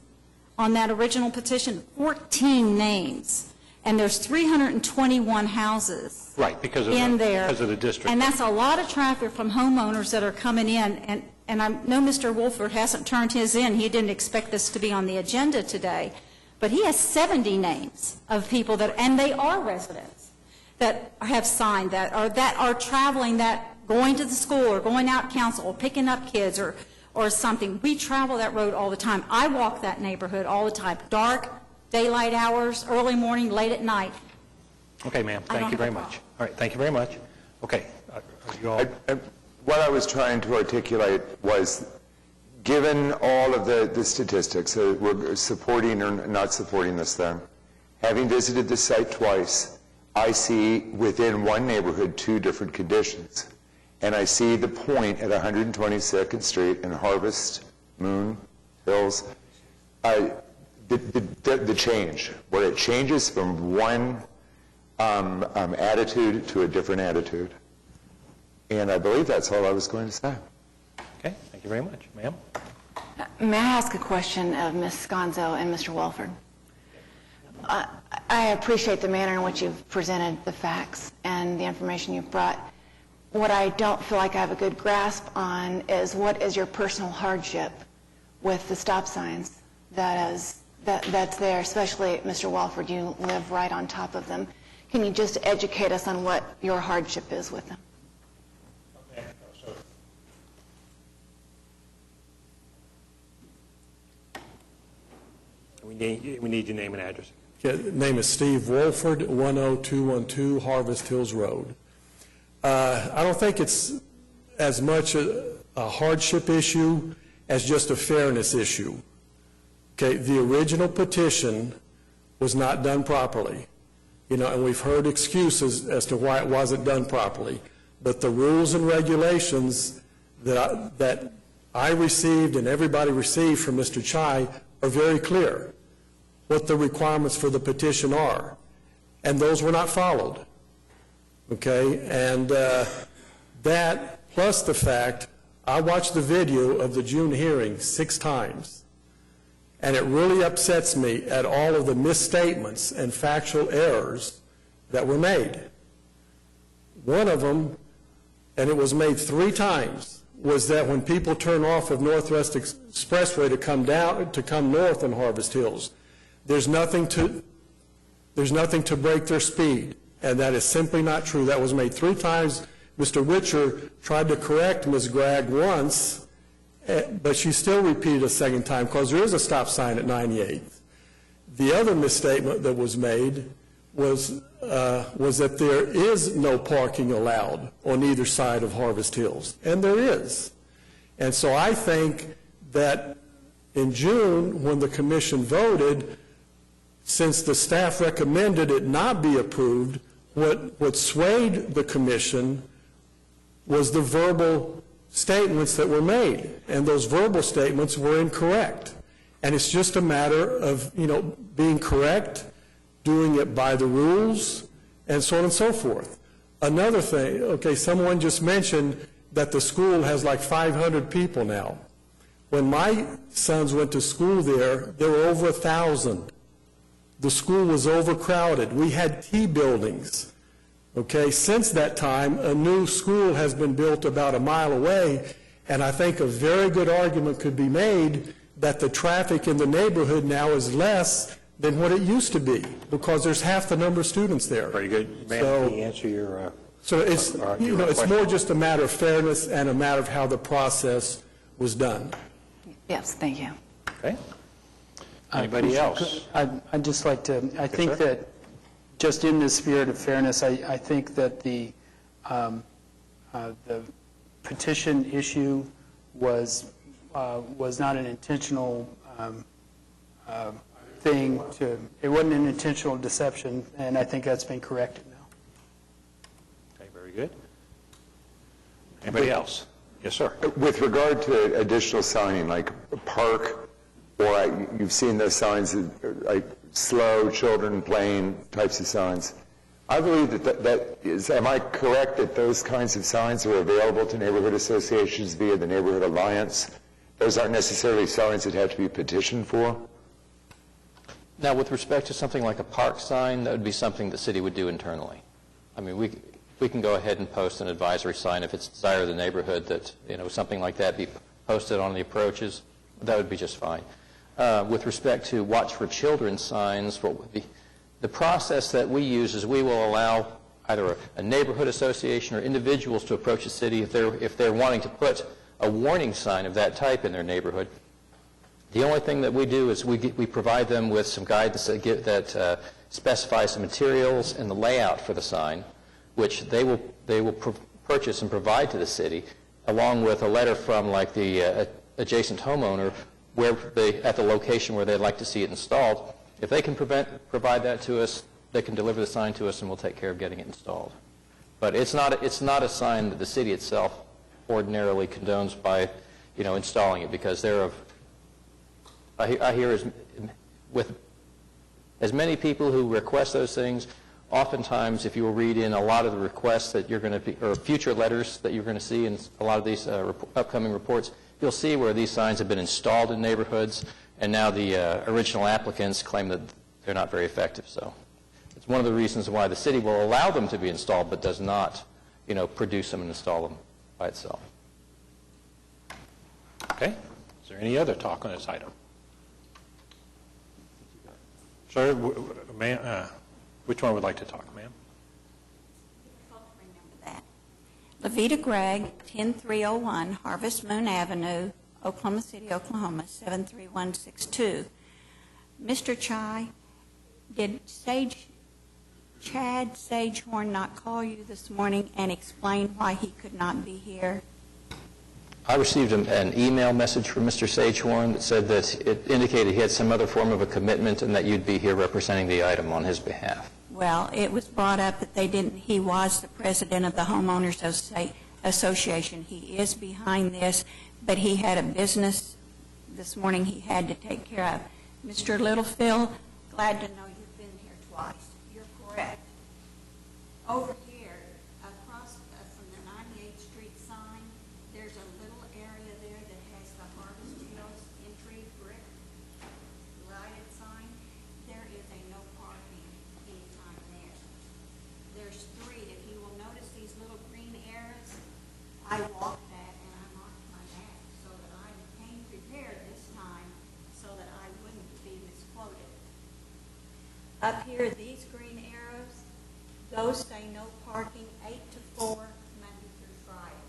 on that original petition, 14 names, and there's 321 houses right, because of in there. because of the district. And that's a lot of traffic from homeowners that are coming in, and I know Mr. Wolford hasn't turned his in. He didn't expect this to be on the agenda today, but he has 70 names of people that, and they are residents, that have signed that are traveling, that going to the school or going out council or picking up kids or something. We travel that road all the time. I walk that neighborhood all the time, dark, daylight hours, early morning, late at night. Okay, ma'am, I don't thank you very have a much. All right, thank you very much. Okay. Are you all... What I was trying to articulate was, given all of the statistics, we're supporting or not supporting this thing, having visited the site twice, I see within one neighborhood two different conditions. And I see the point at 122nd Street and Harvest, Moon, Hills, the change, where it changes from one attitude to a different attitude. And I believe that's all I was going to say. Okay, thank you very much. Ma'am? May I ask a question of Ms. Sconzo and Mr. Walford? I appreciate the manner in which you've presented the facts and the information you've brought. What I don't feel like I have a good grasp on is what is your personal hardship with the stop signs that's there, especially, Mr. Walford, you live right on top of them. Can you just educate us on what your hardship is with them? Okay, so we need your name and address. Okay, name is Steve Wolford, 10212 Harvest Hills Road. I don't think it's as much a hardship issue as just a fairness issue. Okay, the original petition was not done properly, and we've heard excuses as to why it wasn't done properly. But the rules and regulations that I received and everybody received from Mr. Chai are very clear what the requirements for the petition are, and those were not followed. Okay, and that plus the fact I watched the video of the June hearing 6 times, and it really upsets me at all of the misstatements and factual errors that were made. One of them, and it was made 3 times, was that when people turn off of Northwest Expressway to come north in Harvest Hills, there's nothing to break their speed, and that is simply not true. That was made 3 times. Mr. Witcher tried to correct Ms. Gregg once, but she still repeated a second time because there is a stop sign at 98th. The other misstatement that was made was that there is no parking allowed on either side of Harvest Hills, and there is. And so I think that in June, when the commission voted, since the staff recommended it not be approved, what swayed the commission was the verbal statements that were made, and those verbal statements were incorrect. And it's just a matter of, being correct, doing it by the rules, and so on and so forth. Another thing, okay, someone just mentioned that the school has like 500 people now. When my sons went to school there were over 1,000. The school was overcrowded. We had T buildings. Okay, since that time, a new school has been built about a mile away, and I think a very good argument could be made that the traffic in the neighborhood now is less than what it used to be, because there's half the number of students there. Very good. Ma'am, can you answer your So it's, it's more just a matter of fairness and a matter of how the process was done. Yes, thank you. Okay. Anybody else? I'd just like to, I think that just in the spirit of fairness, I think that the petition issue was not an intentional thing it wasn't an intentional deception, and I think that's been corrected now. Okay, very good. Anybody else? Yes, sir. With regard to additional signing, like a park, or you've seen those signs, like slow children playing types of signs. I believe that is, am I correct that those kinds of signs are available to neighborhood associations via the Neighborhood Alliance? Those aren't necessarily signs that have to be petitioned for? Now, with respect to something like a park sign, that would be something the city would do internally. I mean, we can go ahead and post an advisory sign if it's desire of the neighborhood that, something like that be posted on the approaches. That would be just fine. With respect to Watch for Children signs, the process that we use is we will allow either a neighborhood association or individuals to approach the city if they're wanting to put a warning sign of that type in their neighborhood. The only thing that we do is we provide them with some guidance that specifies the materials and the layout for the sign, which they will purchase and provide to the city, along with a letter from like the adjacent homeowner at the location where they'd like to see it installed. If they can provide that to us, they can deliver the sign to us, and we'll take care of getting it installed. But it's not a sign that the city itself ordinarily condones by, installing it, because I hear with as many people who request those things, oftentimes if you will read in a lot of the requests that you're going to be, or future letters that you're going to see in a lot of these upcoming reports, you'll see where these signs have been installed in neighborhoods, and now the original applicants claim that they're not very effective. So It's one of the reasons why the city will allow them to be installed, but does not, produce them and install them by itself. Okay. Is there any other talk on this item? Sir, which one would like to talk, ma'am? Levita Gregg, 10301 Harvest Moon Avenue, Oklahoma City, Oklahoma, 73162. Mr. Chai, did Chad Sagehorn not call you this morning and explain why he could not be here? I received an email message from Mr. Sagehorn that said that it indicated he had some other form of a commitment and that you'd be here representing the item on his behalf. Well, it was brought up that he was the president of the Homeowners Association. He is behind this, but he had a business this morning he had to take care of. Mr. Littlefield, glad to know you've been here twice. You're correct. Over here, across from the 98th Street sign, there's a little area there that has the Harvest Hills entry brick lighted sign. There is a no parking anytime there. There's 3. If you will notice these little green arrows, I walked that and I marked my map so that I came prepared this time so that I wouldn't be misquoted. Up here, these green arrows, those say no parking 8 to 4, Monday through Friday.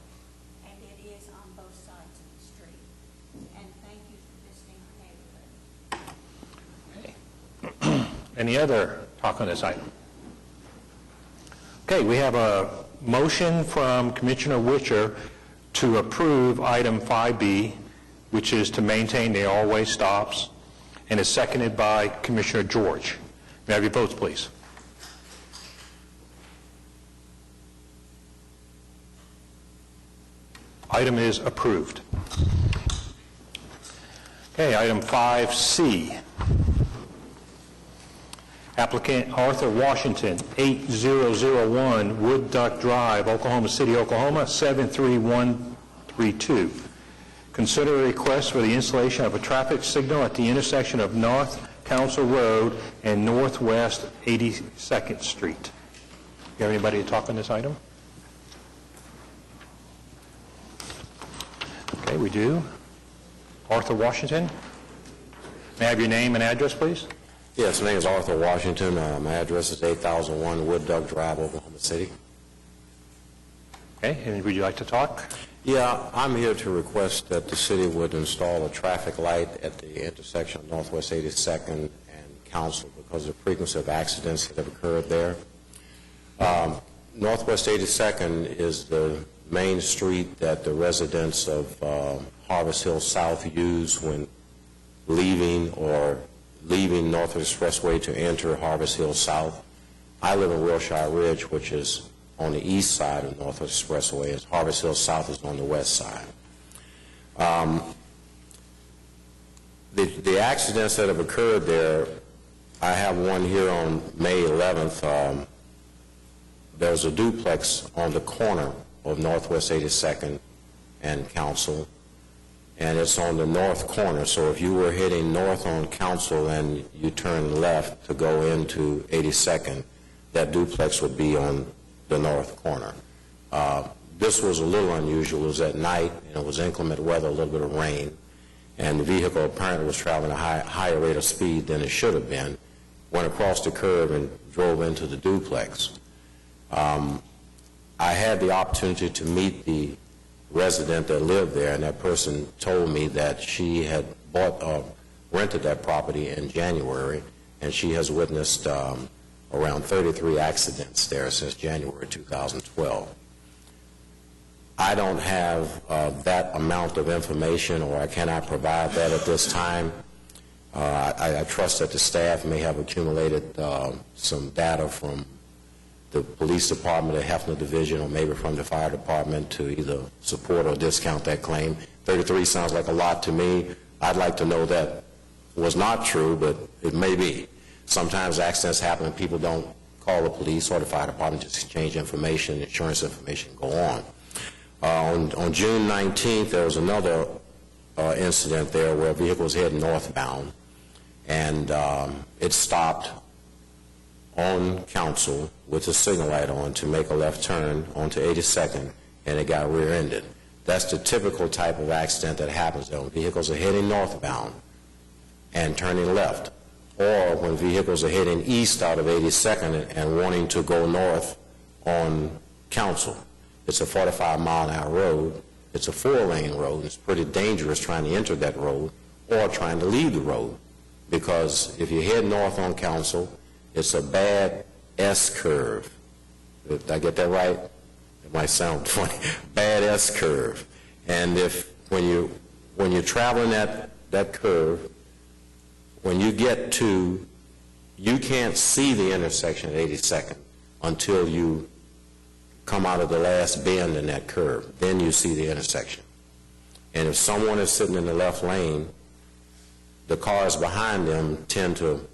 And it is on both sides of the street. And thank you for visiting our neighborhood. Any other talk on this item? Okay, we have a motion from Commissioner Witcher to approve item 5B, which is to maintain the all-way stops, and is seconded by Commissioner George. May I have your votes, please? Item is approved. Okay, item 5C. Applicant Arthur Washington, 8001 Wood Duck Drive, Oklahoma City, Oklahoma, 73132. Consider a request for the installation of a traffic signal at the intersection of North Council Road and Northwest 82nd Street. You have anybody to talk on this item? Okay, we do. Arthur Washington. May I have your name and address, please? Yes, my name is Arthur Washington. My address is 8001 Wood Duck Drive, Oklahoma City. Okay, and would you like to talk? Yeah, I'm here to request that the city would install a traffic light at the intersection of Northwest 82nd and Council because of the frequency of accidents that have occurred there. Northwest 82nd is the main street that the residents of Harvest Hill South use when leaving Northwest Expressway to enter Harvest Hill South. I live in Wilshire Ridge, which is on the east side of Northwest Expressway, as Harvest Hill South is on the west side. The accidents that have occurred there, I have one here on May 11th. There's a duplex on the corner of Northwest 82nd and Council, and it's on the north corner. So if you were heading north on Council and you turn left to go into 82nd, that duplex would be on the north corner. This was a little unusual. It was at night, and it was inclement weather, a little bit of rain, and the vehicle apparently was traveling at a higher rate of speed than it should have been, went across the curb and drove into the duplex. I had the opportunity to meet the resident that lived there, and that person told me that she had rented that property in January, and she has witnessed around 33 accidents there since January 2012. I don't have that amount of information, or I cannot provide that at this time. I trust that the staff may have accumulated some data from the police department, the Hefner Division, or maybe from the fire department to either support or discount that claim. 33 sounds like a lot to me. I'd like to know that was not true, but it may be. Sometimes accidents happen and people don't call the police or the fire department, just exchange information, insurance information, go on. On June 19th, there was another incident there where a vehicle was heading northbound, and it stopped on Council with a signal light on to make a left turn onto 82nd, and it got rear-ended. That's the typical type of accident that happens there when vehicles are heading northbound and turning left, or when vehicles are heading east out of 82nd and wanting to go north on Council. It's a 45-mile-an-hour road. It's a 4-lane road. It's pretty dangerous trying to enter that road or trying to leave the road, because if you head north on Council, it's a bad S-curve. Did I get that right? It might sound funny. Bad S-curve. And when you're traveling that curve, when you get to, you can't see the intersection at 82nd until you come out of the last bend in that curve. Then you see the intersection. And if someone is sitting in the left lane, the cars behind them tend to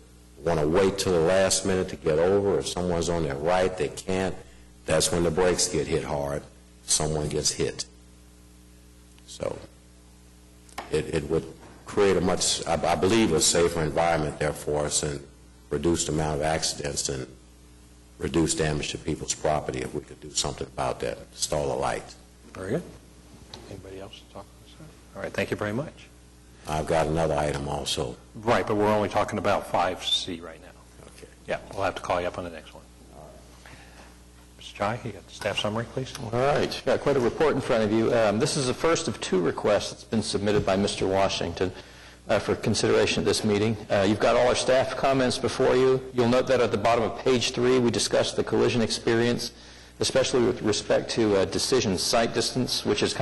want to wait till the last minute to get over. If someone's on their right, they can't. That's when the brakes get hit hard. Someone gets hit. So it would create a much, I believe, a safer environment there for us, and reduce the amount of accidents and reduce damage to people's property if we could do something about that, install a light. Very good. Anybody else to talk on this? All right, thank you very much. I've got another item also. Right, but we're only talking about 5C right now. Okay. Yeah, we'll have to call you up on the next one. Mr. Chai, you got the staff summary, please? All right, got quite a report in front of you. This is the first of 2 requests that's been submitted by Mr. Washington for consideration at this meeting. You've got all our staff comments before you. You'll note that at the bottom of page 3, we discussed the collision experience, especially with respect to decision sight distance, which is a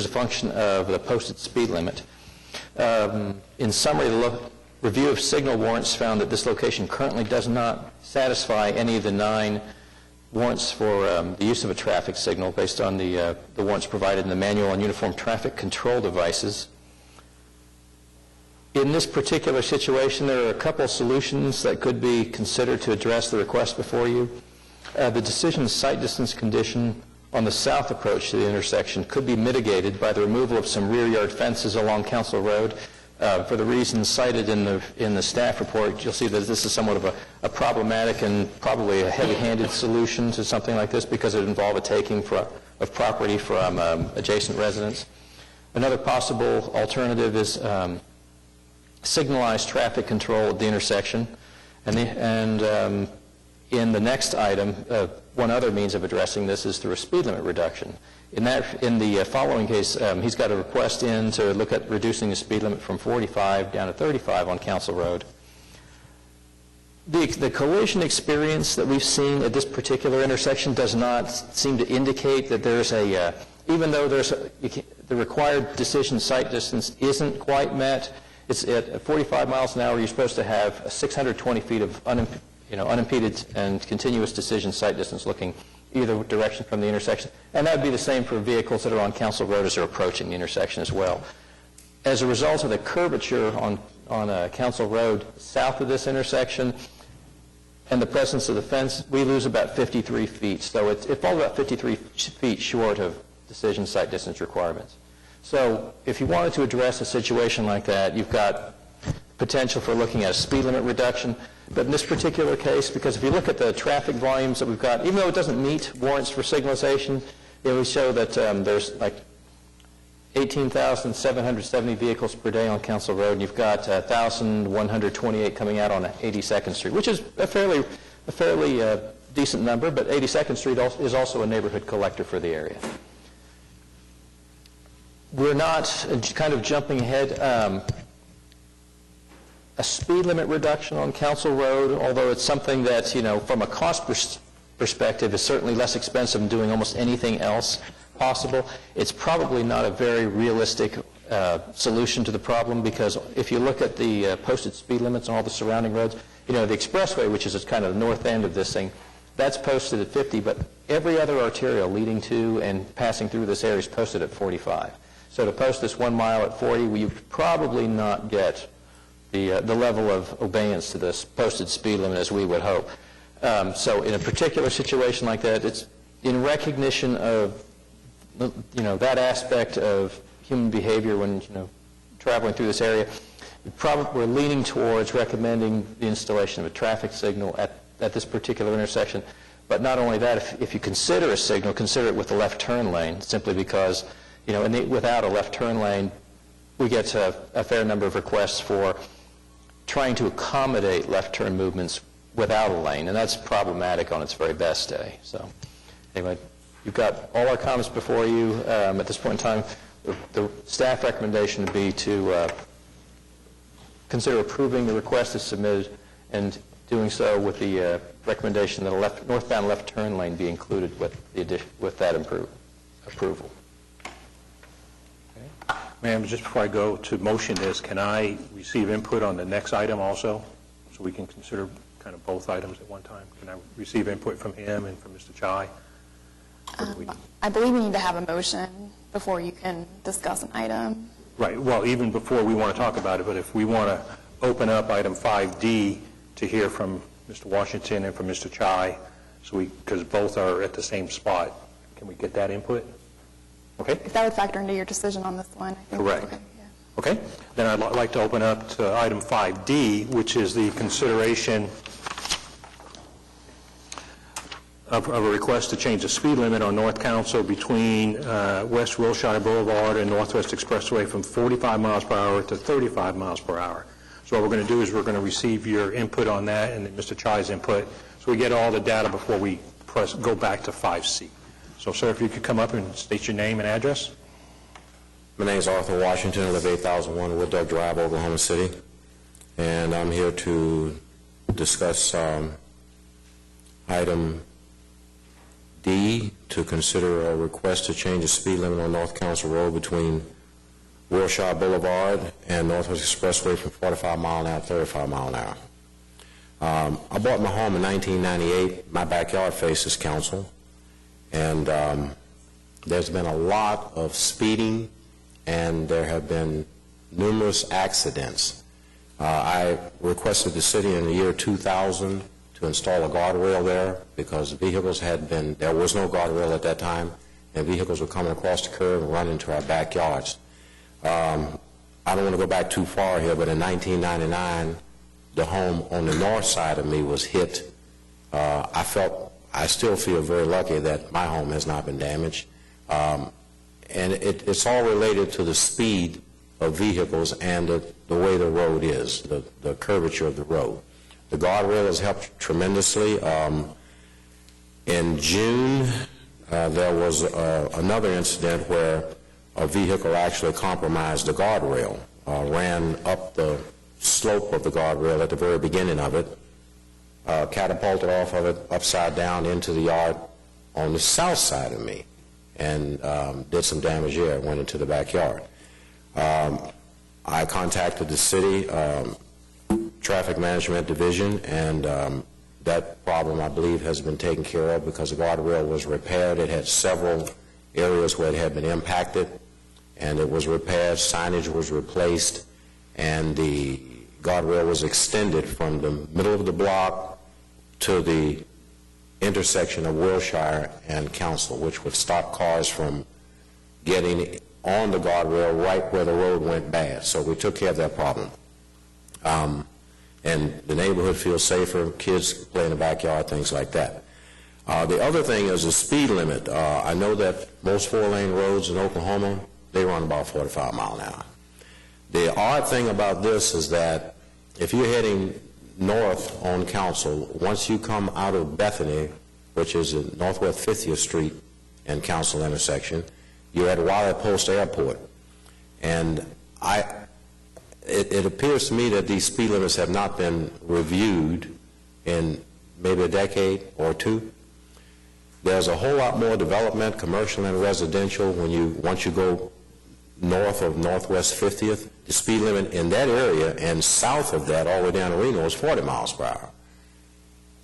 function of the posted speed limit. In summary, the review of signal warrants found that this location currently does not satisfy any of the 9 warrants for the use of a traffic signal based on the warrants provided in the Manual on Uniform Traffic Control Devices. In this particular situation, there are a couple of solutions that could be considered to address the request before you. The decision sight distance condition on the south approach to the intersection could be mitigated by the removal of some rear yard fences along Council Road. For the reasons cited in the staff report, you'll see that this is somewhat of a problematic and probably a heavy-handed solution to something like this, because it would involve a taking of property from adjacent residents. Another possible alternative is signalized traffic control at the intersection. And in the next item, one other means of addressing this is through a speed limit reduction. In the following case, he's got a request in to look at reducing the speed limit from 45 down to 35 on Council Road. The collision experience that we've seen at this particular intersection does not seem to indicate that there's even though the required decision sight distance isn't quite met, it's at 45 miles an hour, you're supposed to have 620 feet of unimpeded and continuous decision sight distance looking either direction from the intersection. And that would be the same for vehicles that are on Council Road as they're approaching the intersection as well. As a result of the curvature on Council Road south of this intersection and the presence of the fence, we lose about 53 feet. So it falls about 53 feet short of decision sight distance requirements. So if you wanted to address a situation like that, you've got potential for looking at a speed limit reduction. But in this particular case, because if you look at the traffic volumes that we've got, even though it doesn't meet warrants for signalization, we show that there's like 18,770 vehicles per day on Council Road, and you've got 1,128 coming out on 82nd Street, which is a fairly decent number, but 82nd Street is also a neighborhood collector for the area. We're not kind of jumping ahead. A speed limit reduction on Council Road, although it's something that, from a cost perspective is certainly less expensive than doing almost anything else possible, it's probably not a very realistic solution to the problem, because if you look at the posted speed limits on all the surrounding roads, the expressway, which is kind of the north end of this thing, that's posted at 50, but every other arterial leading to and passing through this area is posted at 45. So to post this 1 mile at 40, you probably not get the level of obeyance to this posted speed limit as we would hope. So in a particular situation like that, it's in recognition of that aspect of human behavior when traveling through this area. we're leaning towards recommending the installation of a traffic signal at this particular intersection. But not only that, if you consider a signal, consider it with the left turn lane, simply because, without a left turn lane, we get a fair number of requests for trying to accommodate left turn movements without a lane, and that's problematic on its very best day. So anyway, you've got all our comments before you. At this point in time, the staff recommendation would be to consider approving the request as submitted, and doing so with the recommendation that a northbound left turn lane be included with that approval. Ma'am, just before I go to motion this, can I receive input on the next item also, so we can consider kind of both items at one time? Can I receive input from him and from Mr. Chai? I believe we need to have a motion before you can discuss an item. Right. Well, even before we want to talk about it, but if we want to open up item 5D to hear from Mr. Washington and from Mr. Chai, because both are at the same spot, can we get that input? Okay. If that would factor into your decision on this one, I think. Correct. Okay. Then I'd like to open up to item 5D, which is the consideration of a request to change the speed limit on North Council between West Wilshire Boulevard and Northwest Expressway from 45 miles per hour to 35 miles per hour. So what we're going to do is we're going to receive your input on that and Mr. Chai's input, so we get all the data before we go back to 5C. So, sir, if you could come up and state your name and address. My name is Arthur Washington. I live 8001 Wood Duck Drive, Oklahoma City. And I'm here to discuss item D, to consider a request to change the speed limit on North Council Road between Wilshire Boulevard and Northwest Expressway from 45 mile an hour to 35 mile an hour. I bought my home in 1998. My backyard faces council. And there's been a lot of speeding, and there have been numerous accidents. I requested the city in the year 2000 to install a guardrail there, because vehicles there was no guardrail at that time, and vehicles were coming across the curb and running into our backyards. I don't want to go back too far here, but in 1999, the home on the north side of me was hit. I still feel very lucky that my home has not been damaged. And it's all related to the speed of vehicles and the way the road is, the curvature of the road. The guardrail has helped tremendously. In June, there was another incident where a vehicle actually compromised the guardrail, ran up the slope of the guardrail at the very beginning of it, catapulted off of it upside down into the yard on the south side of me, and did some damage there, went into the backyard. I contacted the city traffic management division, and that problem, I believe, has been taken care of, because the guardrail was repaired. It had several areas where it had been impacted, and it was repaired, signage was replaced, and the guardrail was extended from the middle of the block to the intersection of Wilshire and Council, which would stop cars from getting on the guardrail right where the road went bad. So we took care of that problem. And the neighborhood feels safer, kids play in the backyard, things like that. The other thing is the speed limit. I know that most four-lane roads in Oklahoma, they run about 45 miles an hour. The odd thing about this is that if you're heading north on Council, once you come out of Bethany, which is at Northwest 50th Street and Council intersection, you're at Wiley Post Airport. And it appears to me that these speed limits have not been reviewed in maybe a decade or two. There's a whole lot more development, commercial and residential, once you go north of Northwest 50th. The speed limit in that area and south of that, all the way down to Reno, is 40 miles per hour.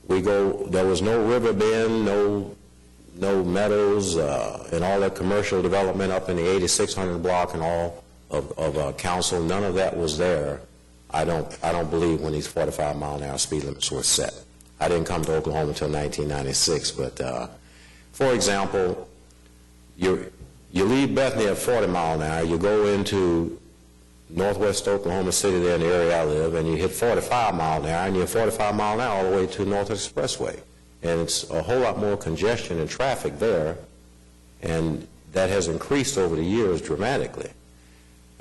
There was no river bend, no meadows, and all that commercial development up in the 8600 block and all of Council. None of that was there, I don't believe, when these 45 mile an hour speed limits were set. I didn't come to Oklahoma until 1996, but for example, you leave Bethany at 40 mile an hour, you go into northwest Oklahoma City there in the area I live, and you hit 45 mile an hour, and you're 45 mile an hour all the way to Northwest Expressway. And it's a whole lot more congestion and traffic there, and that has increased over the years dramatically.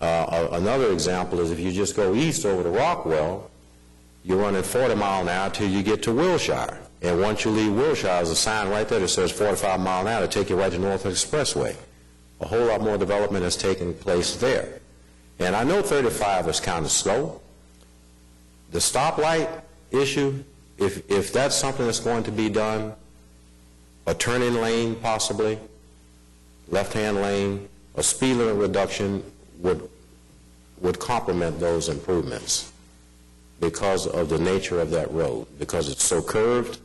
Another example is if you just go east over to Rockwell, you're running 40 mile an hour till you get to Wilshire. And once you leave Wilshire, there's a sign right there that says 45 mile an hour to take you right to Northwest Expressway. A whole lot more development has taken place there. And I know 35 is kind of slow. The stoplight issue, if that's something that's going to be done, a turn-in lane possibly, left-hand lane, a speed limit reduction would complement those improvements because of the nature of that road, because it's so curved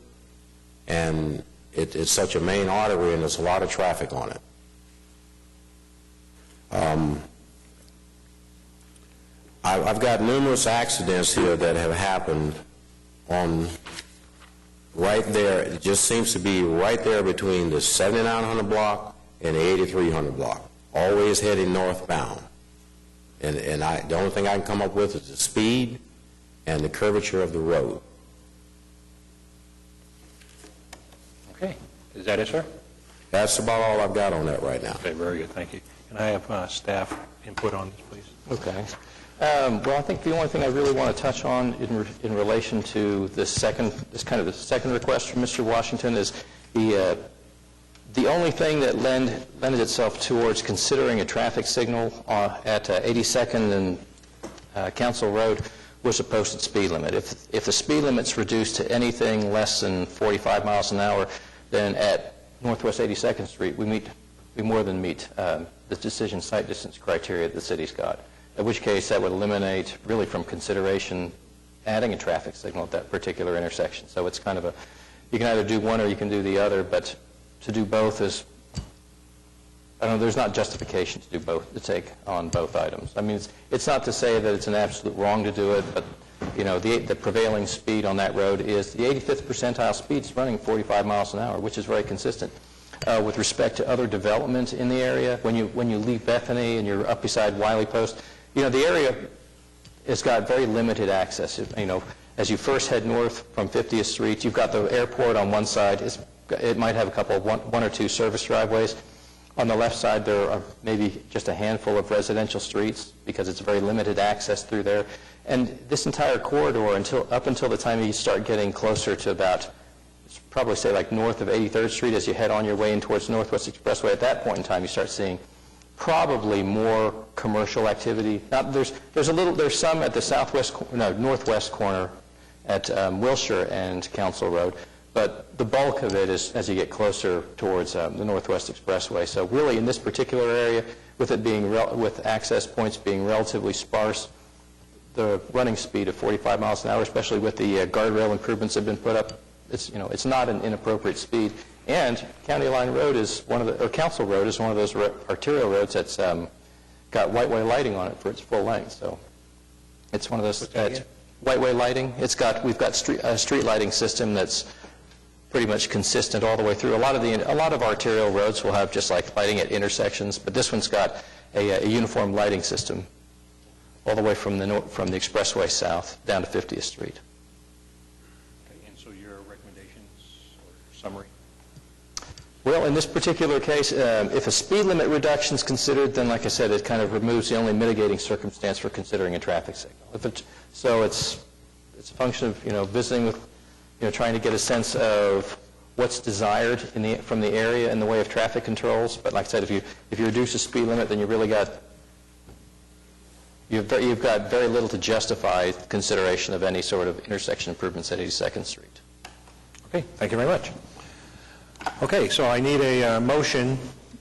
and it's such a main artery and there's a lot of traffic on it. I've got numerous accidents here that have happened on right there. It just seems to be right there between the 7900 block and the 8300 block, always heading northbound. And the only thing I can come up with is the speed and the curvature of the road. Okay. Is that it, sir? That's about all I've got on that right now. Okay, very good. Thank you. Can I have staff input on this, please? Okay. Well, I think the only thing I really want to touch on in relation to the second request from Mr. Washington is the only thing that lended itself towards considering a traffic signal at 82nd and Council Road was a posted speed limit. If the speed limit's reduced to anything less than 45 miles an hour, then at Northwest 82nd Street, we more than meet the decision site distance criteria that the city's got. In which case, that would eliminate, really from consideration, adding a traffic signal at that particular intersection. So it's kind of you can either do one or you can do the other, but to do both is, I don't know, there's not justification to do both, to take on both items. I mean, it's not to say that it's an absolute wrong to do it, but, you know, the prevailing speed on that road is the 85th percentile speed is running 45 miles an hour, which is very consistent. With respect to other development in the area, when you leave Bethany and you're up beside Wiley Post, you know, the area has got very limited access. You know, as you first head north from 50th Street, you've got the airport on one side. It might have a couple, one or two service driveways. On the left side, there are maybe just a handful of residential streets because it's very limited access through there. And this entire corridor, up until the time you start getting closer to about, probably say like north of 83rd Street as you head on your way in towards Northwest Expressway, at that point in time, you start seeing probably more commercial activity. Now, there's some at the northwest corner at Wilshire and Council Road, but the bulk of it is as you get closer towards the Northwest Expressway. So really, in this particular area, with it being with access points being relatively sparse, the running speed of 45 miles an hour, especially with the guardrail improvements that have been put up, it's not an inappropriate speed. And County Line Road is Council Road is one of those arterial roads that's got white-way lighting on it for its full length. So it's one of those white-way lighting. We've got a street lighting system that's pretty much consistent all the way through. A lot of arterial roads will have just like lighting at intersections, but this one's got a uniform lighting system all the way from the expressway south down to 50th Street. Okay, and so your recommendations or summary? Well, in this particular case, if a speed limit reduction is considered, then like I said, it kind of removes the only mitigating circumstance for considering a traffic signal. So it's a function of, visiting with, trying to get a sense of what's desired from the area in the way of traffic controls. But like I said, if you reduce the speed limit, then you've got very little to justify consideration of any sort of intersection improvements at 82nd Street. Okay, thank you very much. Okay, so I need a motion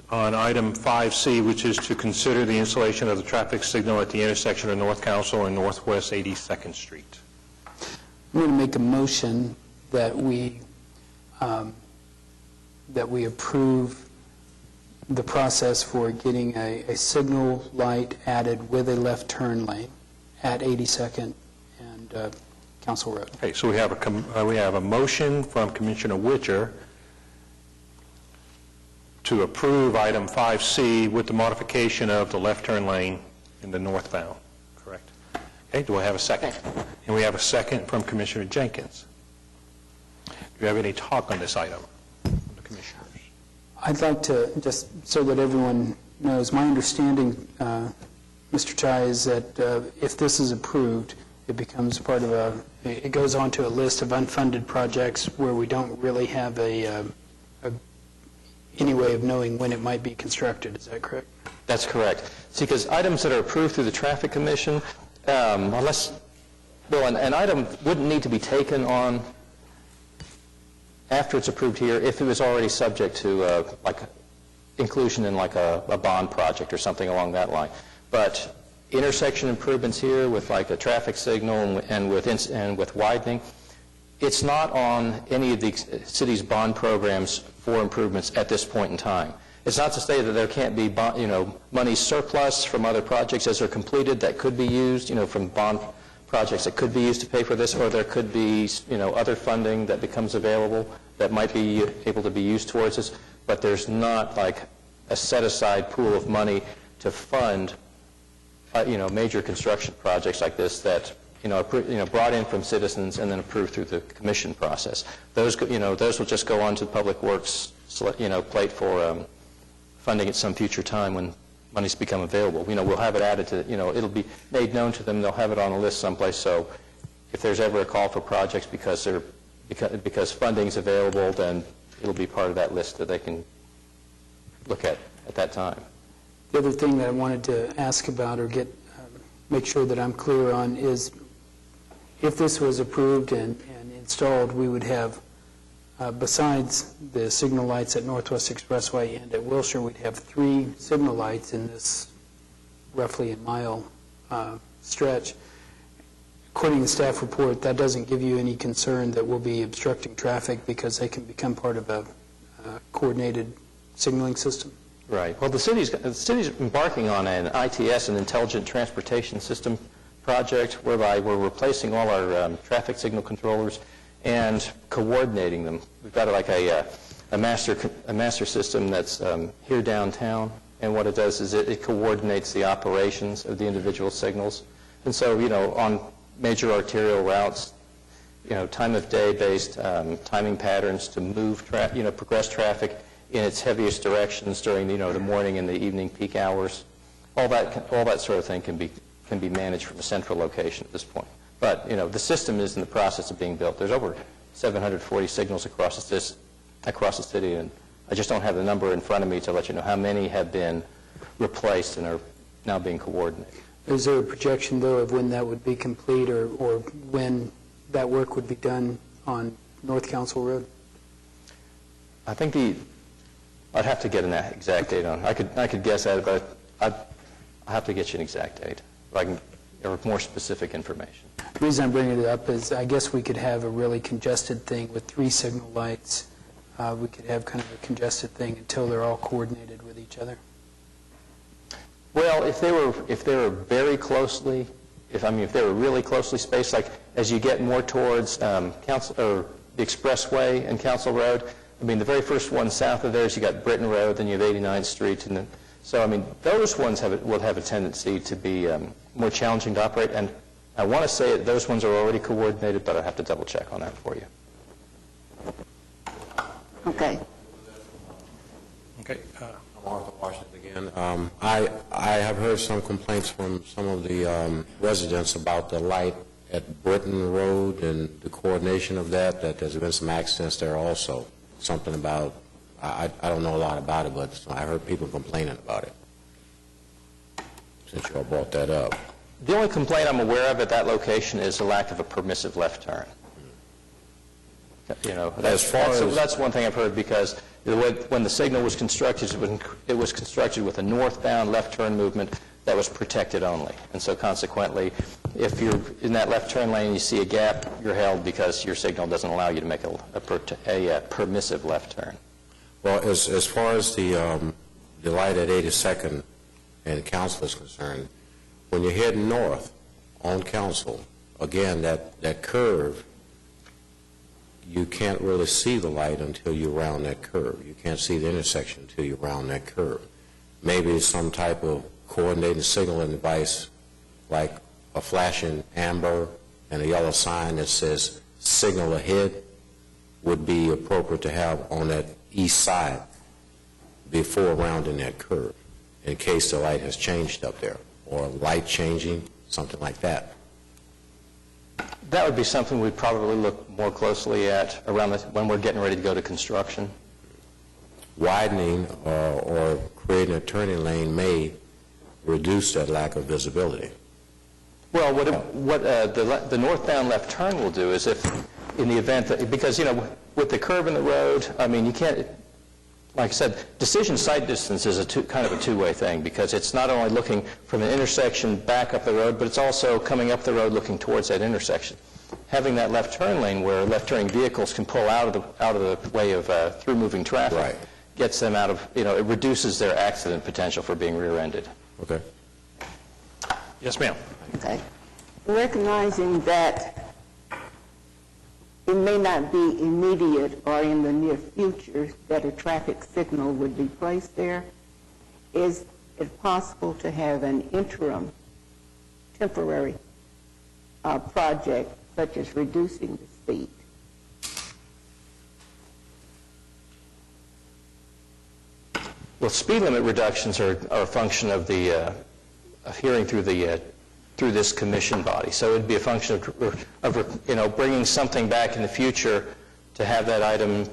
on item 5C, which is to consider the installation of the traffic signal at the intersection of North Council and Northwest 82nd Street. I'm going to make a motion that we approve the process for getting a signal light added with a left turn lane at 82nd and Council Road. Okay, so we have a motion from Commissioner Witcher to approve item 5C with the modification of the left turn lane in the northbound. Okay, do I have a second? And we have a second from Commissioner Jenkins. Do you have any talk on this item from the commissioners? I'd like to, just so that everyone knows, my understanding, Mr. Chai, is that if this is approved, it becomes part of it goes on to a list of unfunded projects where we don't really have any way of knowing when it might be constructed. Is that correct? That's correct. See, because items that are approved through the Traffic Commission, unless, well, an item wouldn't need to be taken on after it's approved here if it was already subject to like inclusion in like a bond project or something along that line. But intersection improvements here with like a traffic signal and with widening, it's not on any of the city's bond programs for improvements at this point in time. It's not to say that there can't be money surplus from other projects as they're completed that could be used, from bond projects that could be used to pay for this, or there could be, other funding that becomes available that might be able to be used towards this, but there's not like a set-aside pool of money to fund, major construction projects like this that, brought in from citizens and then approved through the commission process. Those will just go on to the Public Works, plate for funding at some future time when monies become available. We'll have it added to, it'll be made known to them. They'll have it on a list someplace. So if there's ever a call for projects because funding's available, then it'll be part of that list that they can look at that time. The other thing that I wanted to ask about or make sure that I'm clear on is if this was approved and installed, we would have, besides the signal lights at Northwest Expressway and at Wilshire, we'd have 3 signal lights in this roughly a mile stretch. According to the staff report, that doesn't give you any concern that we'll be obstructing traffic because they can become part of a coordinated signaling system? Right. Well, the city's embarking on an ITS, an Intelligent Transportation System project, whereby we're replacing all our traffic signal controllers and coordinating them. We've got like a master system that's here downtown, and what it does is it coordinates the operations of the individual signals. And so, on major arterial routes, time of day based timing patterns to move progress traffic in its heaviest directions during the morning and the evening peak hours. All that sort of thing can be managed from a central location at this point. But the system is in the process of being built. There's over 740 signals across the city, and I just don't have the number in front of me to let you know how many have been replaced and are now being coordinated. Is there a projection, though, of when that would be complete or when that work would be done on North Council Road? I think I'd have to get an exact date on it. I could guess at it, but I'll have to get you an exact date, or more specific information. The reason I'm bringing it up is I guess we could have a really congested thing with 3 signal lights. We could have kind of a congested thing until they're all coordinated with each other. Well, if they were very closely, if they were really closely spaced, like as you get more towards the Expressway and Council Road, the very first one south of there is you got Britton Road, then you have 89th Street, and then, so those ones will have a tendency to be more challenging to operate. And I want to say that those ones are already coordinated, but I'll have to double check on that for you. Okay. Okay. I'm Arthur Washington again. I have heard some complaints from some of the residents about the light at Britton Road and the coordination of that there's been some accidents there also. Something about, I don't know a lot about it, but I heard people complaining about it, since you all brought that up. The only complaint I'm aware of at that location is the lack of a permissive left turn. That's one thing I've heard, because when the signal was constructed, it was constructed with a northbound left turn movement that was protected only. And so consequently, if you're in that left turn lane and you see a gap, you're held because your signal doesn't allow you to make a permissive left turn. Well, as far as the light at 82nd and Council is concerned, when you're heading north on Council, again, that curve, you can't really see the light until you round that curve. You can't see the intersection until you round that curve. Maybe it's some type of coordinating signaling device like a flashing amber and a yellow sign that says signal ahead would be appropriate to have on that east side before rounding that curve, in case the light has changed up there, or light changing, something like that. That would be something we'd probably look more closely at around when we're getting ready to go to construction. Widening or creating a turning lane may reduce that lack of visibility. Well, what the northbound left turn will do is if, in the event that, because, you know, with the curve in the road, I mean, you can't, like I said, decision sight distance is kind of a two-way thing, because it's not only looking from an intersection back up the road, but it's also coming up the road looking towards that intersection. Having that left turn lane where left-turning vehicles can pull out of the way of through-moving traffic, right, gets them out of, you know, it reduces their accident potential for being rear-ended. Okay. Yes, ma'am. Okay. Recognizing that it may not be immediate or in the near future that a traffic signal would be placed there, is it possible to have an interim, temporary project such as reducing the speed? Well, speed limit reductions are a function of the of hearing through this commission body. So it'd be a function of you know, bringing something back in the future to have that item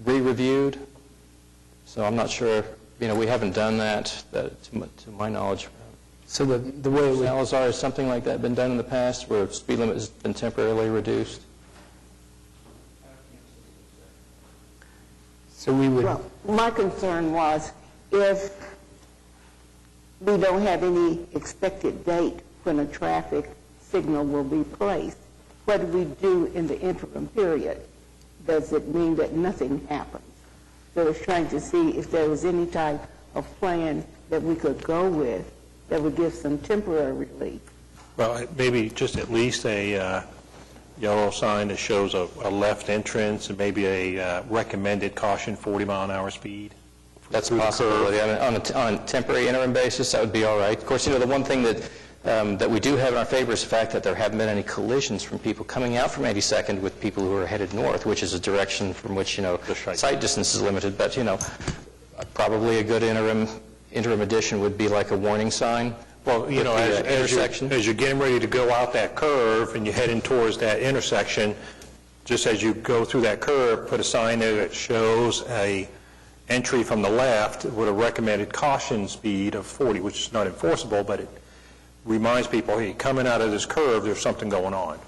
re-reviewed. So I'm not sure. You know, we haven't done that to my knowledge. So the way it would... Salazar, has something like that been done in the past where speed limit has been temporarily reduced? So we would... Well, my concern was if we don't have any expected date when a traffic signal will be placed, what do we do in the interim period? Does it mean that nothing happens? So I was trying to see if there was any type of plan that we could go with that would give some temporary relief. Well, maybe just at least a yellow sign that shows a left entrance and maybe a recommended caution 40-mile-an-hour speed. That's a possibility. I mean, on a temporary interim basis, that would be all right. Of course, you know, the one thing that we do have in our favor is the fact that there haven't been any collisions from people coming out from 82nd with people who are headed north, which is a direction from which, you know, sight distance is limited. But, you know, probably a good interim addition would be like a warning sign. Well, you know, as you're getting ready to go out that curve and you're heading towards that intersection, just as you go through that curve, put a sign there that shows a entry from the left with a recommended caution speed of 40, which is not enforceable, but it reminds people, hey, coming out of this curve, there's something going on.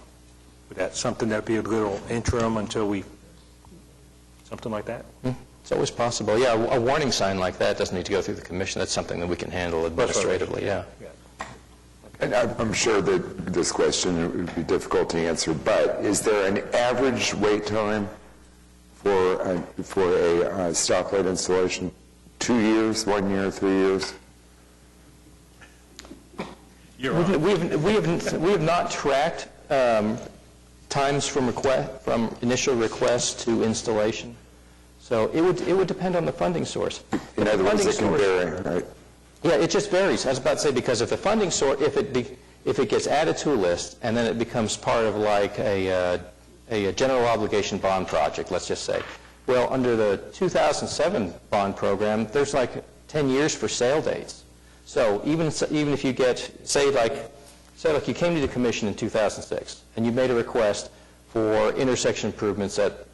Would that something that be a little interim until we, something like that? It's always possible. Yeah, a warning sign like that doesn't need to go through the commission. That's something that we can handle administratively, yeah. And I'm sure that this question would be difficult to answer, but is there an average wait time for a stoplight installation? 2 years, 1 year, 3 years? We have not tracked times from initial request to installation. So it would depend on the funding source. In other words, it can vary, right? Yeah, it just varies. I was about to say, because if the funding source, if it gets added to a list and then it becomes part of like a general obligation bond project, let's just say. Well, under the 2007 bond program, there's like 10 years for sale dates. So even if you get, say like you came to the commission in 2006 and you made a request for intersection improvements at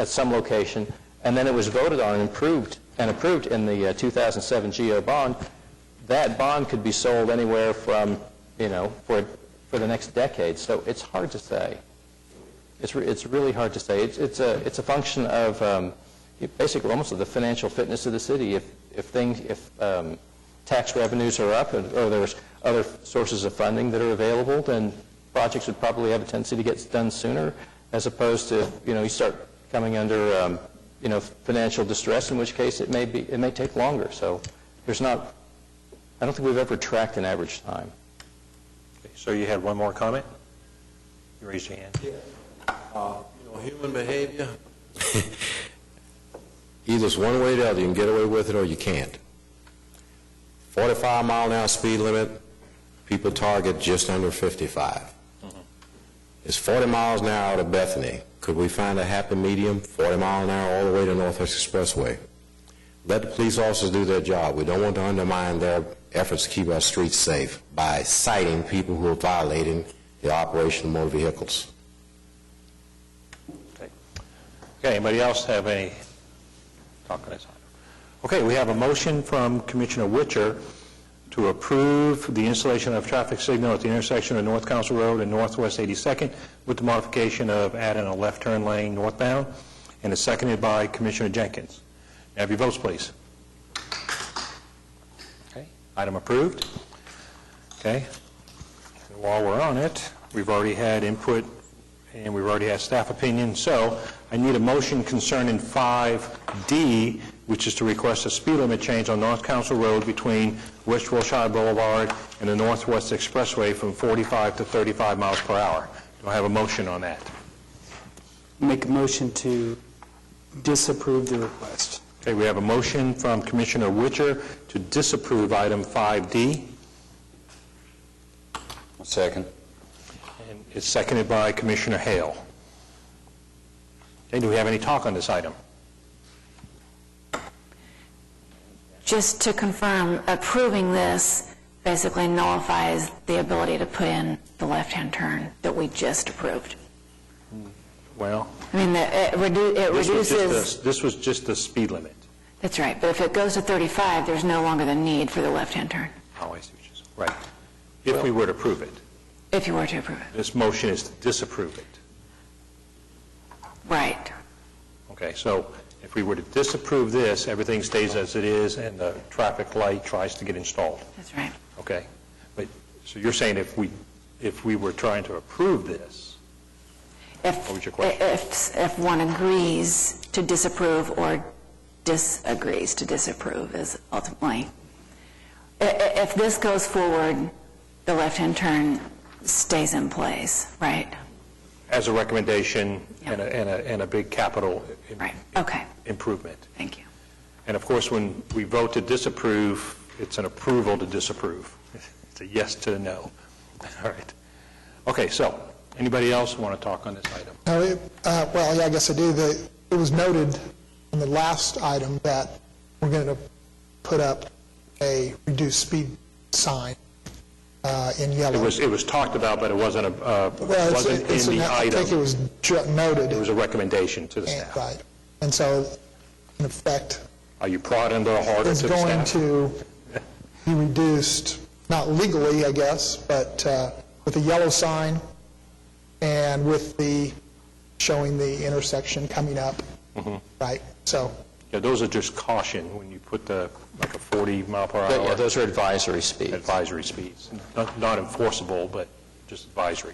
some location, and then it was voted on and approved in the 2007 GO bond, that bond could be sold anywhere from, you know, for the next decade. So it's hard to say. It's really hard to say. It's a function of basically almost of the financial fitness of the city. If tax revenues are up or there's other sources of funding that are available, then projects would probably have a tendency to get done sooner, as opposed to, you know, you start coming under you know, financial distress, in which case it may take longer. So I don't think we've ever tracked an average time. Okay, so you had one more comment? You raised your hand. Yeah. You know, human behavior, either it's one way or the other. You can get away with it or you can't. 45-mile-an-hour speed limit, People target just under 55. It's 40 miles an hour out of Bethany. Could we find a happy medium, 40 miles an hour all the way to Northwest Expressway? Let the police officers do their job. We don't want to undermine their efforts to keep our streets safe by citing people who are violating the operation of motor vehicles. Okay, anybody else have any talk on this item? Okay, we have a motion from Commissioner Witcher to approve the installation of traffic signal at the intersection of North Council Road and Northwest 82nd with the modification of adding a left turn lane northbound, and is seconded by Commissioner Jenkins. Have your votes, please. Okay, item approved. Okay, and while we're on it, we've already had input and we've already had staff opinion, so I need a motion concerning 5D, which is to request a speed limit change on North Council Road between West Wilshire Boulevard and the Northwest Expressway from 45 to 35 miles per hour. Do I have a motion on that? Make a motion to disapprove the request. Okay, we have a motion from Commissioner Witcher to disapprove item 5D. Second. And it's seconded by Commissioner Hale. Okay, do we have any talk on this item? Just to confirm, approving this basically nullifies the ability to put in the left-hand turn that we just approved. Well, I mean, it reduces... This was just the speed limit. That's right, but if it goes to 35, there's no longer the need for the left-hand turn. Oh, I see what you're saying. Right. If we were to approve it. If you were to approve it. This motion is to disapprove it. Right. Okay, so if we were to disapprove this, everything stays as it is, and the traffic light tries to get installed. That's right. Okay. But, so you're saying if we were trying to approve this, what was your question? If one agrees to disapprove or disagrees to disapprove is ultimately, if this goes forward, the left-hand turn stays in place, right? As a recommendation and a big capital improvement. Thank you. And of course, when we vote to disapprove, it's an approval to disapprove. It's a yes to a no. All right. Okay, so anybody else want to talk on this item? Well, yeah, I guess I do. It was noted in the last item that we're going to put up a reduced speed sign in yellow. It was talked about, but it wasn't in the I item. think it was noted. It was a recommendation to the staff. Right. And so, in effect, Are you prodding the harder to it's the going staff? to be reduced, not legally, I guess, but with a yellow sign and with the showing the intersection coming up, right? So, Yeah, those are just caution when you put like a 40 mile per hour. Yeah, those are advisory speeds. Advisory speeds. Not enforceable, but just advisory.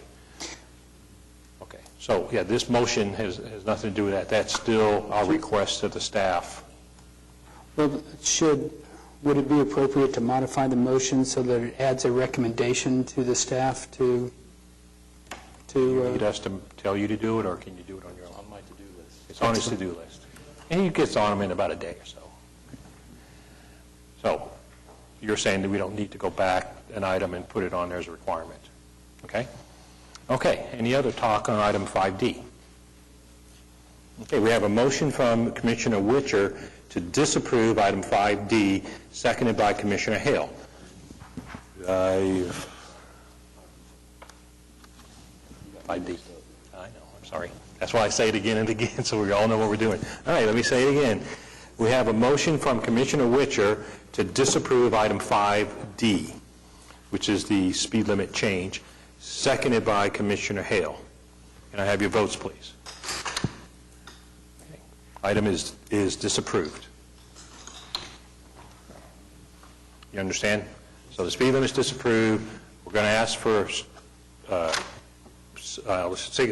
Okay, so, yeah, this motion has nothing to do with that. That's still our request to the staff. Well, would it be appropriate to modify the motion so that it adds a recommendation to the staff to... Do you need us to tell you to do it, or can you do it on your own? On my to-do list. It's on his to-do list. And he gets on them in about a day or so. So, you're saying that we don't need to go back an item and put it on there as a requirement, okay? Okay, any other talk on item 5D? Okay, we have a motion from Commissioner Witcher to disapprove item 5D, seconded by Commissioner Hale. 5D. I know, I'm sorry. That's why I say it again and again, so we all know what we're doing. All right, let me say it again. We have a motion from Commissioner Witcher to disapprove item 5D, which is the speed limit change, seconded by Commissioner Hale. Can I have your votes, please? Okay. Item is disapproved. You understand? So the speed limit is disapproved. We're going to ask for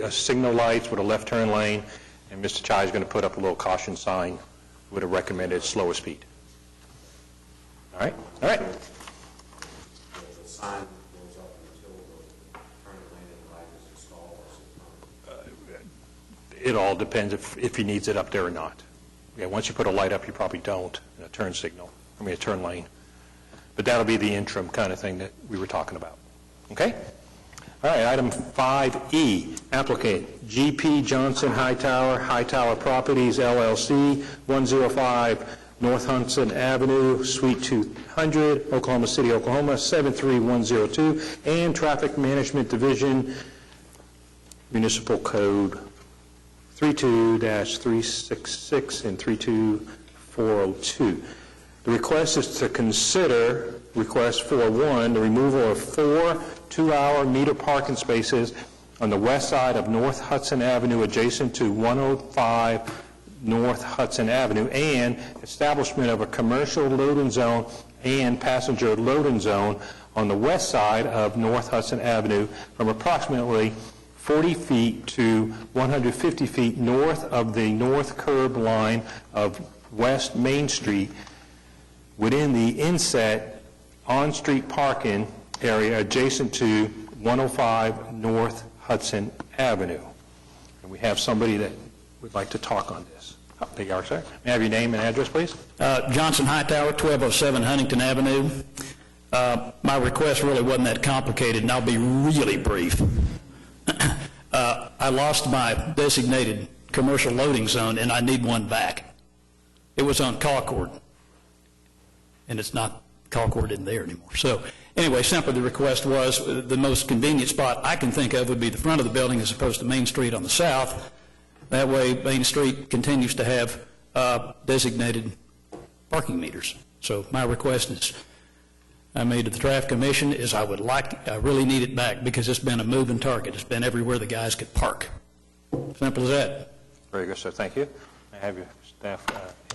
signal lights with a left turn lane, and Mr. Chai is going to put up a little caution sign with a recommended slower speed. All right? All right. The sign goes up until the turn lane and light is installed. It all depends if he needs it up there or not. Yeah, once you put a light up, you probably don't, a turn signal, a turn lane. But that'll be the interim kind of thing that we were talking about. Okay? All right, item 5E, applicant GP Johnson Hightower Properties LLC, 105 North Hudson Avenue, Suite 200, Oklahoma City, Oklahoma, 73102, and Traffic Management Division, Municipal Code 32-366 and 32402. The request is to consider request 4.1, the removal of 4 two-hour meter parking spaces on the west side of North Hudson Avenue adjacent to 105 North Hudson Avenue, and establishment of a commercial loading zone and passenger loading zone on the west side of North Hudson Avenue from approximately 40 feet to 150 feet north of the north curb line of West Main Street within the inset on-street parking area adjacent to 105 North Hudson Avenue. And we have somebody that would like to talk on this. Oh, there you are, sir. May I have your name and address, please? Johnson Hightower, 1207 Huntington Avenue. My request really wasn't that complicated, and I'll be really brief. I lost my designated commercial loading zone, and I need one back. It was on Concord, and it's not, Concord isn't there anymore. So anyway, simply the request was the most convenient spot I can think of would be the front of the building as opposed to Main Street on the south. That way, Main Street continues to have designated parking meters. So my request is, I made to the Traffic Commission, is I really need it back because it's been a moving target. It's been everywhere the guys could park. Simple as that. Very good, sir. Thank you. May I have your staff?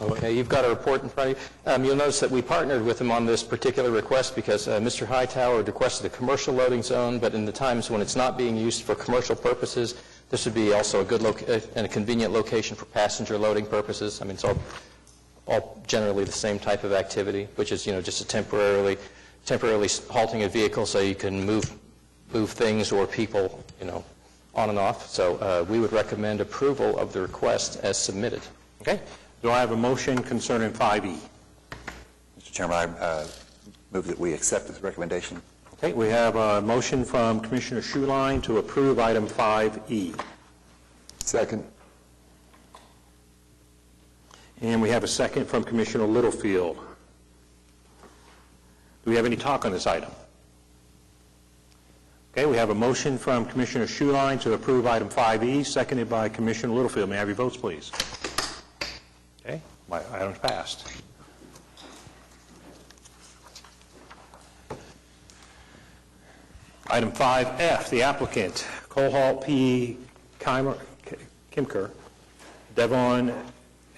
Okay, you've got a report in front of you. You'll notice that we partnered with him on this particular request because Mr. Hightower requested a commercial loading zone, but in the times when it's not being used for commercial purposes, this would be also a good and a convenient location for passenger loading purposes. I mean, it's all generally the same type of activity, which is, just a temporarily halting a vehicle so you can move things or people, on and off. So we would recommend approval of the request as submitted. Okay. Do I have a motion concerning 5E? Mr. Chairman, I move that we accept this recommendation. Okay, we have a motion from Commissioner Schuline to approve item 5E. Second. And we have a second from Commissioner Littlefield. Do we have any talk on this item? Okay, we have a motion from Commissioner Schuline to approve item 5E, seconded by Commissioner Littlefield. May I have your votes, please? Okay, my item's passed. Item 5F, the applicant, Cohalt P. Kimker, Devon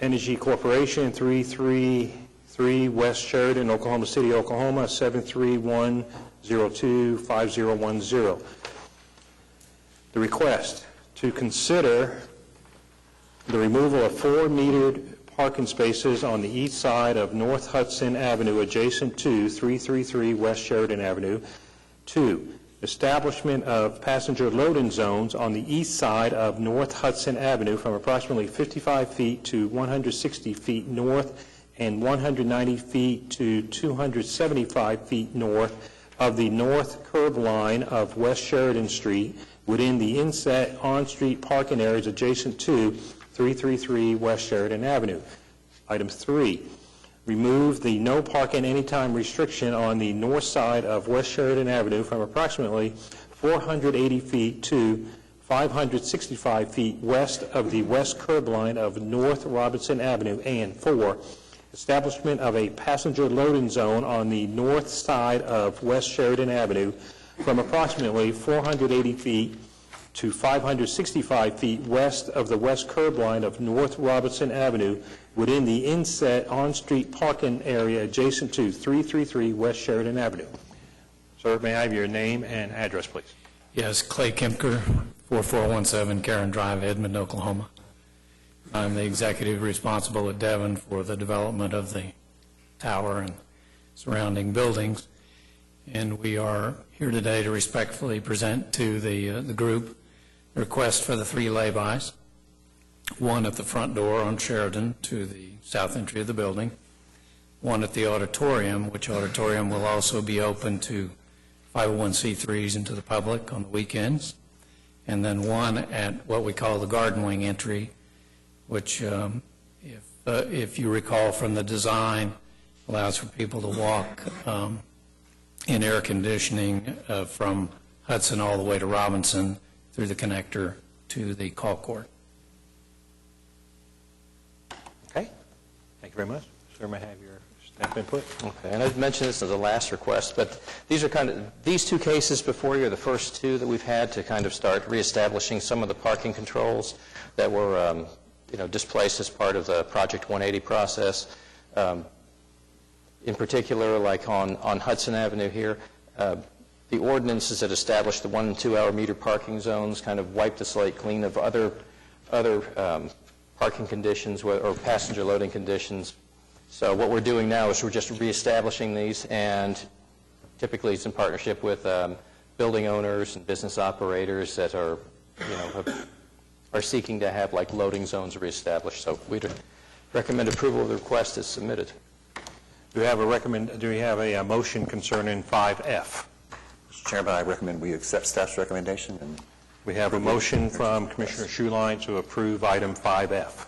Energy Corporation, 333 West Sheridan, Oklahoma City, Oklahoma, 731025010. The request to consider the removal of 4 metered parking spaces on the east side of North Hudson Avenue adjacent to 333 West Sheridan Avenue. 2, establishment of passenger loading zones on the east side of North Hudson Avenue from approximately 55 feet to 160 feet north and 190 feet to 275 feet north of the north curb line of West Sheridan Street within the inset on-street parking areas adjacent to 333 West Sheridan Avenue. Item 3, remove the no parking anytime restriction on the north side of West Sheridan Avenue from approximately 480 feet to 565 feet west of the west curb line of North Robinson Avenue. And 4, establishment of a passenger loading zone on the north side of West Sheridan Avenue from approximately 480 feet to 565 feet west of the west curb line of North Robinson Avenue within the inset on-street parking area adjacent to 333 West Sheridan Avenue. Sir, may I have your name and address, please? Yes, Clay Kempker, 4417 Karen Drive, Edmond, Oklahoma. I'm the executive responsible at Devon for the development of the tower and surrounding buildings, and we are here today to respectfully present to the group a request for the 3 laybys, one at the front door on Sheridan to the south entry of the building, one at the auditorium, which auditorium will also be open to 501c3s into the public on the weekends, and then one at what we call the garden wing entry, which, if you recall from the design, allows for people to walk in air conditioning from Hudson all the way to Robinson through the connector to the call court. Okay. Thank you very much. Sir, may I have your staff input? Okay, and I've mentioned this as the last request, but these two cases before you are the first two that we've had to kind of start reestablishing some of the parking controls that were displaced as part of the Project 180 process. In particular, like on Hudson Avenue here, the ordinances that established the 1 and 2 hour meter parking zones kind of wiped the slate clean of other parking conditions or passenger loading conditions. So what we're doing now is we're just reestablishing these, and typically it's in partnership with building owners and business operators that are seeking to have like loading zones reestablished. So we'd recommend approval of the request as submitted. Do we have a motion concerning 5F? Mr. Chairman, I recommend we accept staff's recommendation. And we have a motion from Commissioner Schuline to approve item 5F.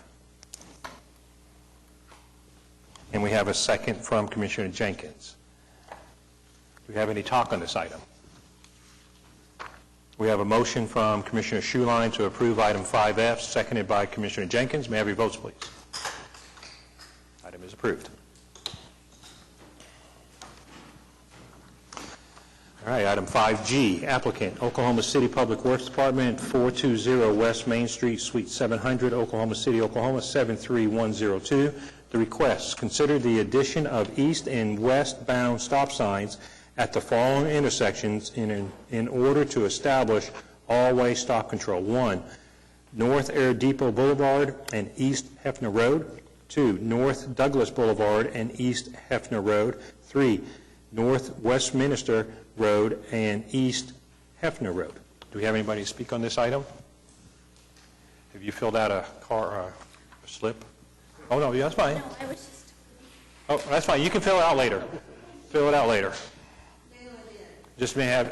And we have a second from Commissioner Jenkins. Do we have any talk on this item? We have a motion from Commissioner Schuline to approve item 5F, seconded by Commissioner Jenkins. May I have your votes, please? Item is approved. All right, item 5G, applicant, Oklahoma City Public Works Department, 420 West Main Street, Suite 700, Oklahoma City, Oklahoma, 73102. The request, consider the addition of east and westbound stop signs at the following intersections in order to establish all-way stop control. 1, North Air Depot Boulevard and East Hefner Road. 2, North Douglas Boulevard and East Hefner Road. 3, North Westminster Road and East Hefner Road. Do we have anybody to speak on this item? Have you filled out a slip? Oh, no, yeah, that's fine. No, I was just... Oh, that's fine. You can fill it out later. Fill it out later. Just may have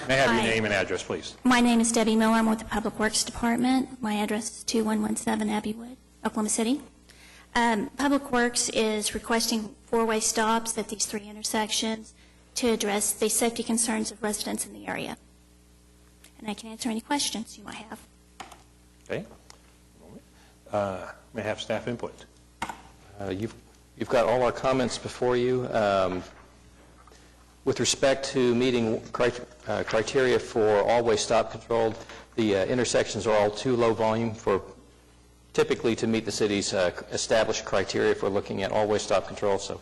your name and address, please. My name is Debbie Miller. I'm with the Public Works Department. My address is 2117 Abbeywood, Oklahoma City. Public Works is requesting four-way stops at these 3 intersections to address the safety concerns of residents in the area. And I can answer any questions you might have. Okay. May I have staff input? You've got all our comments before you. With respect to meeting criteria for all-way stop control, the intersections are all too low volume for typically to meet the city's established criteria for looking at all-way stop control. So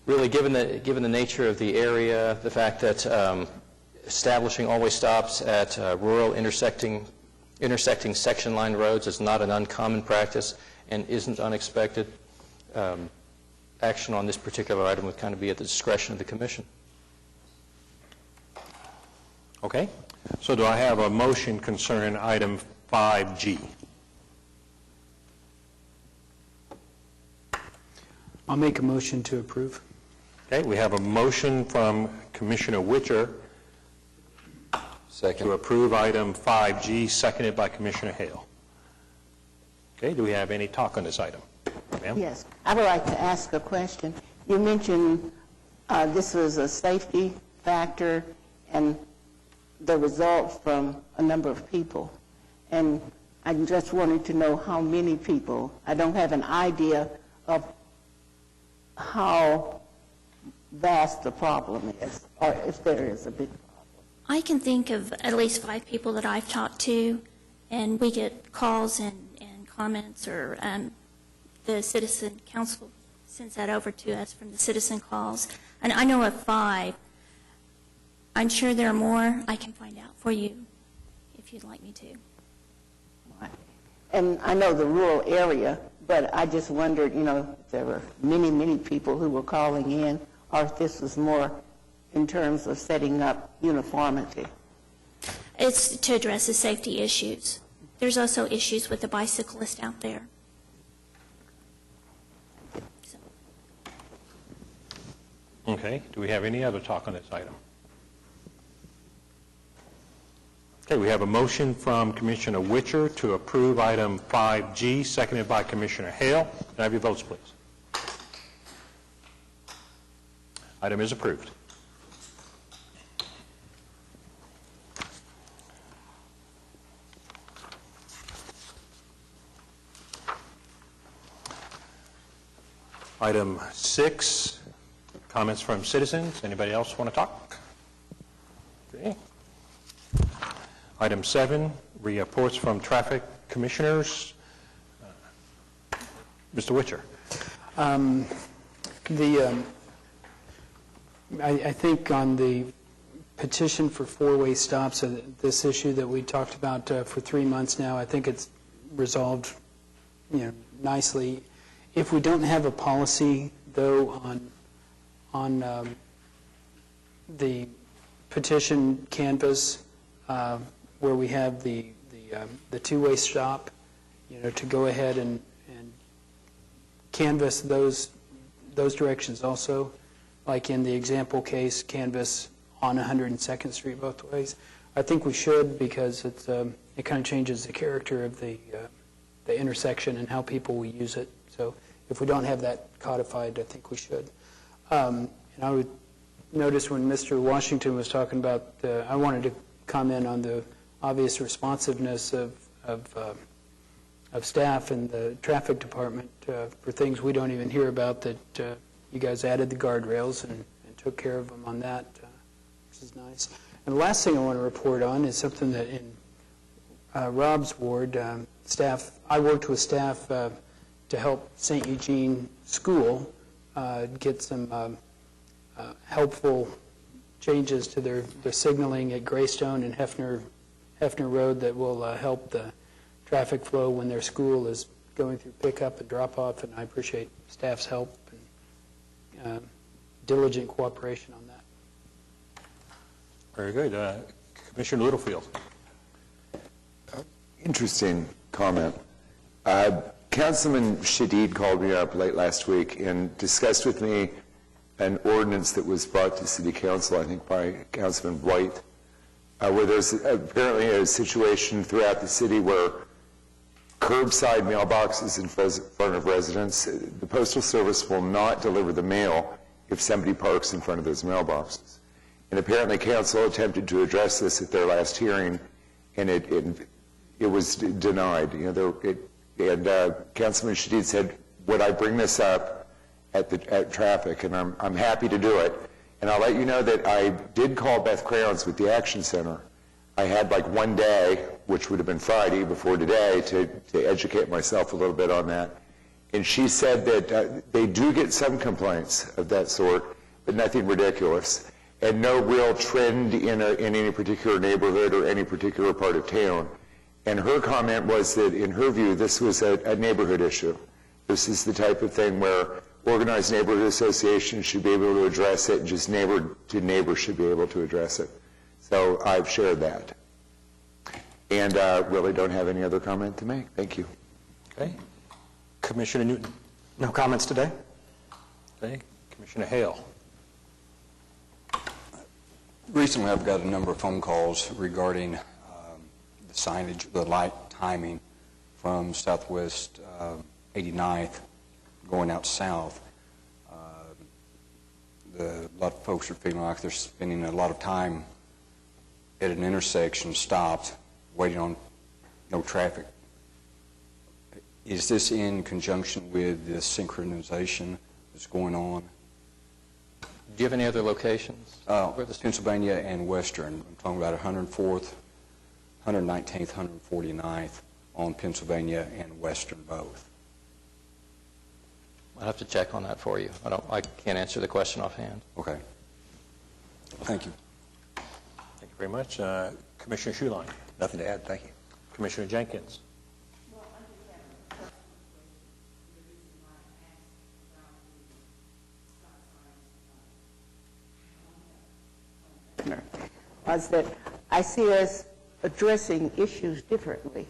really, given the nature of the area, the fact that establishing all-way stops at rural intersecting section line roads is not an uncommon practice and isn't unexpected, action on this particular item would kind of be at the discretion of the commission. Okay. So do I have a motion concerning item 5G? I'll make a motion to approve. Okay, we have a motion from Commissioner Witcher to approve item 5G, seconded by Commissioner Hale. Okay, do we have any talk on this item? Ma'am? Yes, I would like to ask a question. You mentioned this was a safety factor and the result from a number of people. And I just wanted to know how many people. I don't have an idea of how vast the problem is, or if there is a big problem. I can think of at least 5 people that I've talked to, and we get calls and comments, or the citizen council sends that over to us from the citizen calls. And I know of 5. I'm sure there are more. I can find out for you if you'd like me to. And I know the rural area, but I just wondered, if there were many, many people who were calling in, or if this was more in terms of setting up uniformity. It's to address the safety issues. There's also issues with the bicyclist out there. Okay, do we have any other talk on this item? Okay, we have a motion from Commissioner Witcher to approve item 5G, seconded by Commissioner Hale. Can I have your votes, please? Item is approved. Item 6, comments from citizens. Anybody else want to talk? Okay. Item 7, reports from traffic commissioners. Mr. Witcher. I think on the petition for four-way stops, this issue that we talked about for 3 months now, I think it's resolved, nicely. If we don't have a policy, though, on the petition canvas, where we have the two-way stop, to go ahead and canvas those directions also, like in the example case, canvas on 102nd Street both ways. I think we should, because it kind of changes the character of the intersection and how people will use it. So if we don't have that codified, I think we should. And I would notice when Mr. Washington was talking about, I wanted to comment on the obvious responsiveness of staff in the traffic department for things we don't even hear about, that you guys added the guardrails and took care of them on that, which is nice. And the last thing I want to report on is something that in Rob's ward, staff, I worked with staff to help St. Eugene School get some helpful changes to their signaling at Greystone and Hefner Road that will help the traffic flow when their school is going through pickup and drop-off, and I appreciate staff's help and diligent cooperation on that. Very good. Commissioner Littlefield. Interesting comment. Councilman Shadid called me up late last week and discussed with me an ordinance that was brought to City Council, I think by Councilman White, where there's apparently a situation throughout the city where curbside mailboxes in front of residents, the Postal Service will not deliver the mail if somebody parks in front of those mailboxes. And apparently Council attempted to address this at their last hearing, and it was denied. Councilman Shadid said, would I bring this up at traffic? And I'm happy to do it. And I'll let you know that I did call Beth Crayons with the Action Center. I had like one day, which would have been Friday before today, to educate myself a little bit on that. And she said that they do get some complaints of that sort, but nothing ridiculous, and no real trend in any particular neighborhood or any particular part of town. And her comment was that, in her view, this was a neighborhood issue. This is the type of thing where organized neighborhood associations should be able to address it, and just neighbor to neighbor should be able to address it. So I've shared that. And really don't have any other comment to make. Thank you. Okay. Commissioner Newton. No comments today. Okay. Commissioner Hale. Recently, I've got a number of phone calls regarding the signage, the light timing from Southwest 89th going out south. A lot of folks are feeling like they're spending a lot of time at an intersection, stopped, waiting on no traffic. Is this in conjunction with the synchronization that's going on? Do you have any other locations? Pennsylvania and Western. I'm talking about 104th, 119th, 149th on Pennsylvania and Western both. I'll have to check on that for you. I can't answer the question offhand. Okay. Thank you. Thank you very much. Commissioner Schuline. Nothing to add. Thank you. Commissioner Jenkins. Was that I see us addressing issues differently.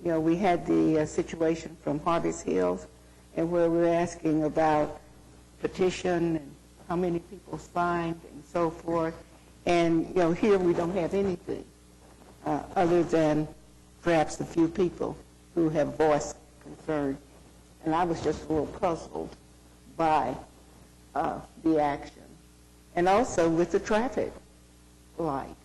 We had the situation from Harvest Hills, and where we're asking about petition and how many people signed and so forth. And, here we don't have anything. other than perhaps a few people who have voiced concern. And I was just a little puzzled by the action. And also with the traffic light.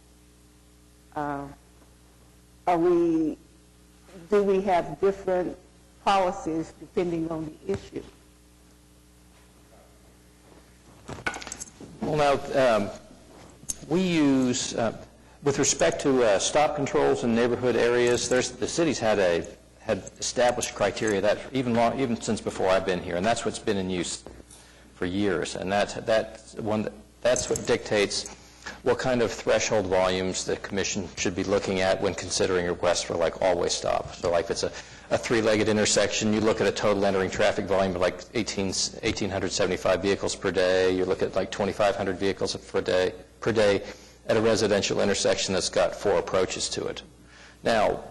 Do we have different policies depending on the issue? Well, now, we use, with respect to stop controls in neighborhood areas, the cities had established criteria that even since before I've been here, and that's what's been in use for years, and that's what dictates what kind of threshold volumes the commission should be looking at when considering requests for like always stop. So like if it's a three-legged intersection, you look at a total entering traffic volume of like 1,875 vehicles per day. You look at like 2,500 vehicles per day at a residential intersection that's got 4 approaches to it. Now,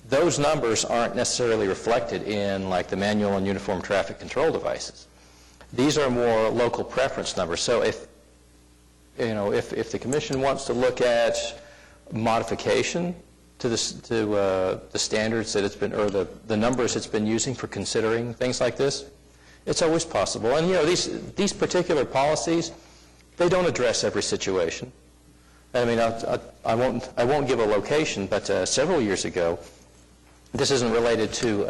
those numbers aren't necessarily reflected in like the manual and uniform traffic control devices. These are more local preference numbers. So if the commission wants to look at modification to the standards that it's been, or the numbers it's been using for considering things like this, it's always possible. And these particular policies, they don't address every situation. I mean, I won't give a location, but several years ago, this isn't related to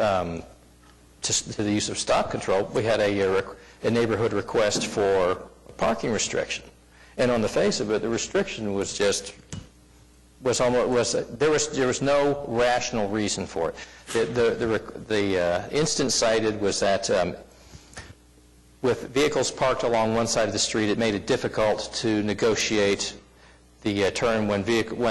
the use of stop control. We had a neighborhood request for a parking restriction. And on the face of it, the restriction there was no rational reason for it. The instance cited was that with vehicles parked along one side of the street, it made it difficult to negotiate the turn when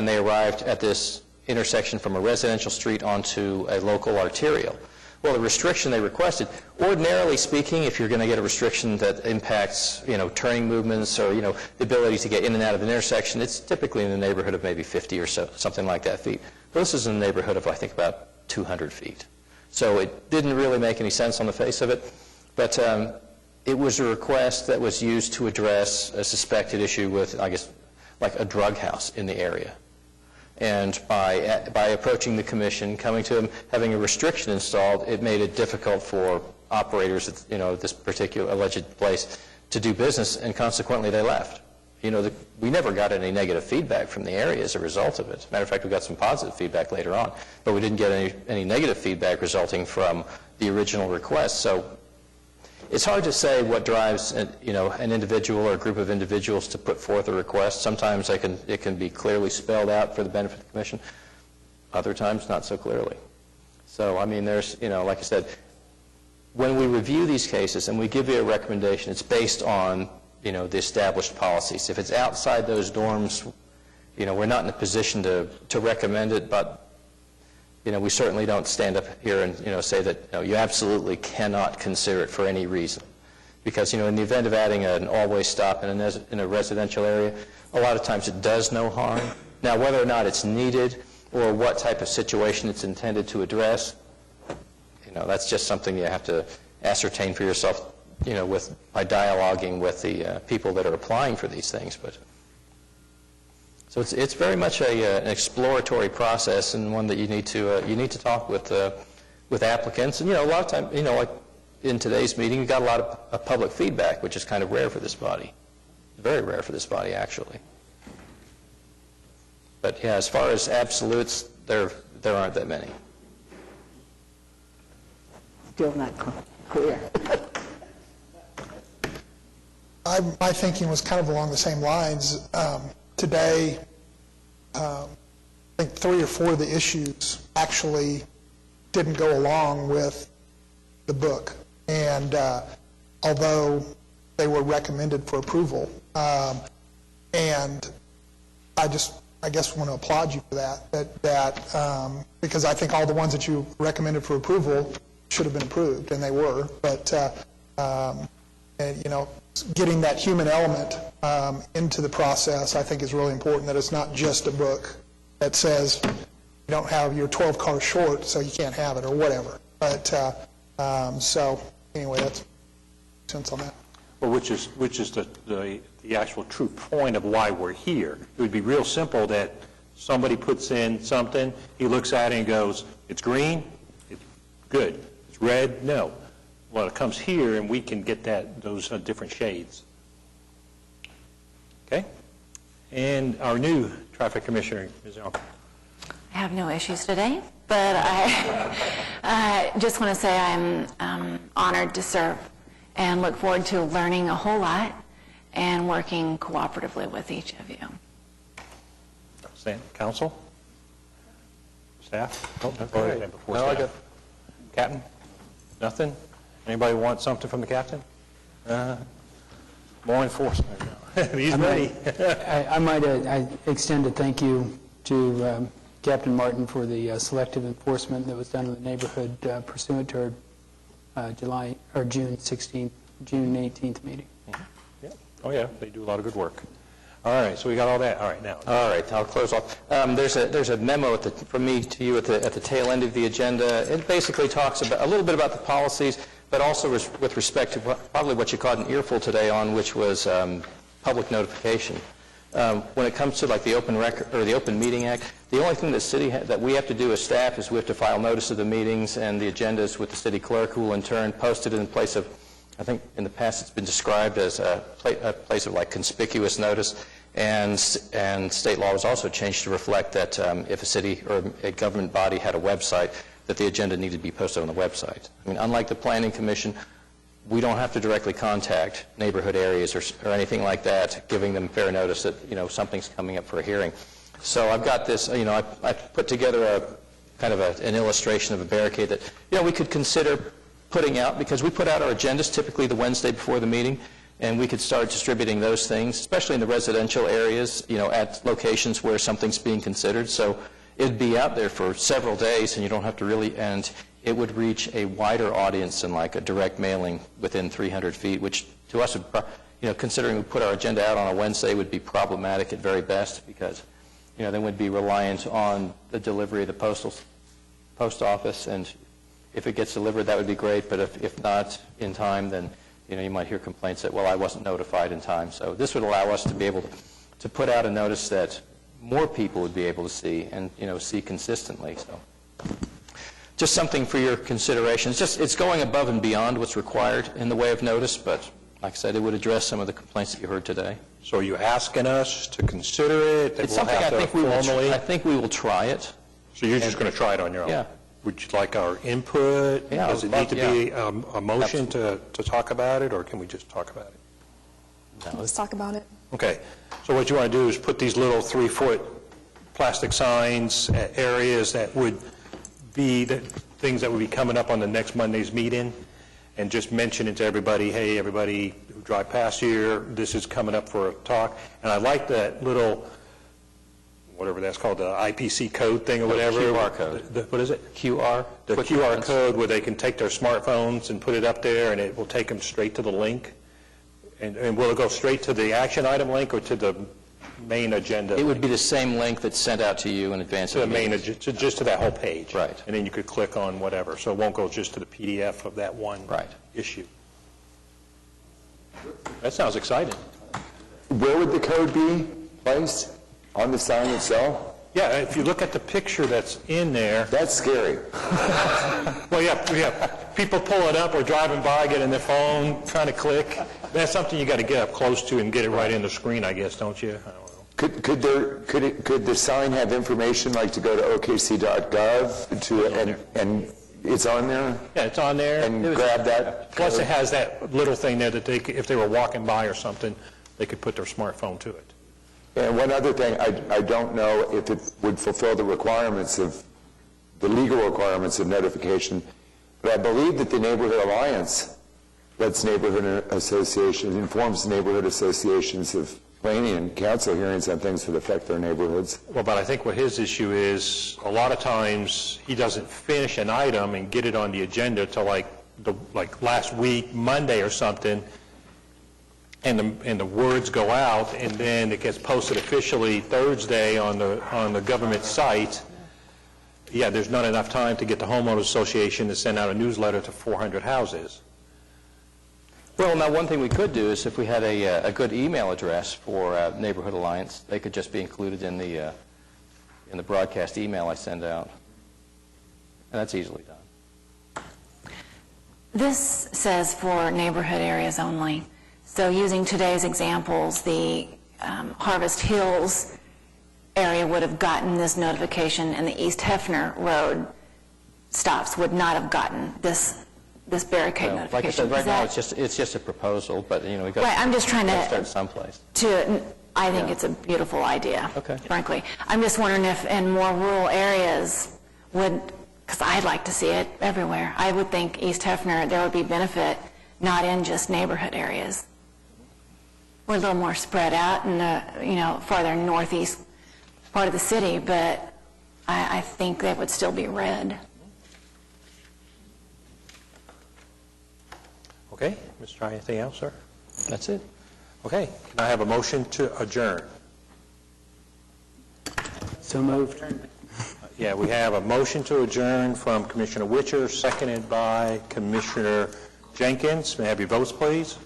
they arrived at this intersection from a residential street onto a local arterial. Well, the restriction they requested, ordinarily speaking, if you're going to get a restriction that impacts, turning movements or, the ability to get in and out of an intersection, it's typically in the neighborhood of maybe 50 or so, something like that feet. But this is in the neighborhood of, I think, about 200 feet. So it didn't really make any sense on the face of it. But it was a request that was used to address a suspected issue with, I guess, like a drug house in the area. And by approaching the commission, coming to them, having a restriction installed, it made it difficult for operators at this particular alleged place to do business, and consequently they left. We never got any negative feedback from the area as a result of it. Matter of fact, we got some positive feedback later on, but we didn't get any negative feedback resulting from the original request. So it's hard to say what drives an individual or a group of individuals to put forth a request. Sometimes it can be clearly spelled out for the benefit of the commission. Other times, not so clearly. So, I mean, there's, like I said, when we review these cases and we give you a recommendation, it's based on, the established policies. If it's outside those norms, we're not in a position to recommend it, but we certainly don't stand up here and, say that, you absolutely cannot consider it for any reason. Because, in the event of adding an always stop in a residential area, a lot of times it does no harm. Now, whether or not it's needed or what type of situation it's intended to address, that's just something you have to ascertain for yourself, by dialoguing with the people that are applying for these things. But so it's very much an exploratory process, and one that you need to talk with applicants. And a lot of time, like in today's meeting, we got a lot of public feedback, which is kind of rare for this body, very rare for this body actually. But yeah, as far as absolutes, there aren't that many. Still not clear. My thinking was kind of along the same lines. Today, I think 3 or 4 of the issues actually didn't go along with the book, and although they were recommended for approval, and I guess want to applaud you for that, because I think all the ones that you recommended for approval should have been approved, and they were, but getting that human element into the process, I think, is really important, that it's not just a book that says you don't have your 12 cars short, so you can't have it, or whatever. But so anyway, that's sense on that. Well, which is the actual true point of why we're here. It would be real simple that somebody puts in something, he looks at it and goes, it's green, it's good. It's red, no. Well, it comes here, and we can get those different shades. Okay? And our new traffic commissioner, Ms. Elk. I have no issues today, but I just want to say I'm honored to serve and look forward to learning a whole lot and working cooperatively with each of you. Council? Staff? Oh, okay. No, I got Captain? Nothing? Anybody want something from the captain? More enforcement. He's ready. I might extend a thank you to Captain Martin for the selective enforcement that was done in the neighborhood pursuant to our June 18th meeting. Yeah. Oh, yeah, they do a lot of good work. All right, so we got all that. All right, now. All right, I'll close off. There's a memo from me to you at the tail end of the agenda. It basically talks about a little bit about the policies, but also with respect to probably what you caught an earful today on, which was public notification. When it comes to like the Open Record or the Open Meeting Act, the only thing that we have to do as staff is we have to file notice of the meetings and the agendas with the city clerk, who will in turn post it in place of, I think in the past it's been described as a place of like conspicuous notice. And state law was also changed to reflect that if a city or a government body had a website, that the agenda needed to be posted on the website. I mean, unlike the Planning Commission, we don't have to directly contact neighborhood areas or anything like that, giving them fair notice that, something's coming up for a hearing. So I've got this, I put together a kind of an illustration of a barricade that, we could consider putting out, because we put out our agendas typically the Wednesday before the meeting, and we could start distributing those things, especially in the residential areas, at locations where something's being considered. So it'd be out there for several days, and you don't have to really, and it would reach a wider audience than like a direct mailing within 300 feet, which to us, would, considering we put our agenda out on a Wednesday, would be problematic at very best, because, then we'd be reliant on the delivery of the post office, and if it gets delivered, that would be great, but if not in time, then you might hear complaints that, well, I wasn't notified in time. So this would allow us to be able to put out a notice that more people would be able to see and, see consistently. So just something for your consideration. It's going above and beyond what's required in the way of notice, but like I said, it would address some of the complaints that you heard today. So are you asking us to consider it? It's something I think we will try it. So you're just going to try it on your own? Yeah. Would you like our input? Yeah, Does it need to be a motion to talk about it, or can we just talk about it? Let's talk about it. Okay. So what you want to do is put these little 3-foot plastic signs at areas that would be the things that would be coming up on the next Monday's meeting, and just mention it to everybody, hey, everybody who drive past here, this is coming up for a talk. And I like that little, whatever that's called, the IPC code thing or whatever. QR code. What is it? QR. The QR code where they can take their smartphones and put it up there, and it will take them straight to the link. And will it go straight to the action item link or to the main agenda? It would be the same link that's sent out to you in advance to of the main agenda, just to that whole page. Right. And then you could click on whatever. So it won't go just to the PDF of that one issue. That sounds exciting. Where would the code be placed? On the sign itself? Yeah, if you look at the picture that's in there. That's scary. Well, yeah. People pull it up or driving by, getting their phone, trying to click. That's something you got to get up close to and get it right in the screen, I guess, don't you? I don't know. Could the sign have information like to go to okc.gov and it's on there? Yeah, it's on there. And grab that? Plus it has that little thing there that they, if they were walking by or something, they could put their smartphone to it. And one other thing, I don't know if it would fulfill the requirements of, the legal requirements of notification, but I believe that the Neighborhood Alliance lets neighborhood associations, informs neighborhood associations of planning and council hearings on things that affect their neighborhoods. Well, but I think what his issue is, a lot of times he doesn't finish an item and get it on the agenda till like last week, Monday or something, and the words go out, and then it gets posted officially Thursday on the government site. Yeah, there's not enough time to get the homeowners association to send out a newsletter to 400 houses. Well, now one thing we could do is if we had a good email address for Neighborhood Alliance, they could just be included in the in the broadcast email I send out. And that's easily done. This says for neighborhood areas only. So using today's examples, the Harvest Hills area would have gotten this notification, and the East Hefner Road stops would not have gotten this barricade Well, like I notification. said, right Is now, that- it's just a proposal, but, you know, we've got Right, I'm just trying to- start someplace. I think it's a beautiful idea, Okay. frankly. I'm just wondering if in more rural areas would, because I'd like to see it everywhere. I would think East Hefner, there would be benefit, not in just neighborhood areas. We're a little more spread out in the, farther northeast part of the city, but I think that would still be red. Okay, Mr. Try, anything else, sir? That's it. Okay, can I have a motion to adjourn? So moved. Yeah, we have a motion to adjourn from Commissioner Witcher, seconded by Commissioner Jenkins. May I have your votes, please?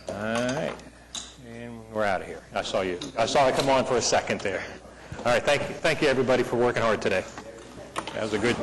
All right, and we're out of here. I saw it come on for a second there. All right, thank you, everybody, for working hard today. That was a good...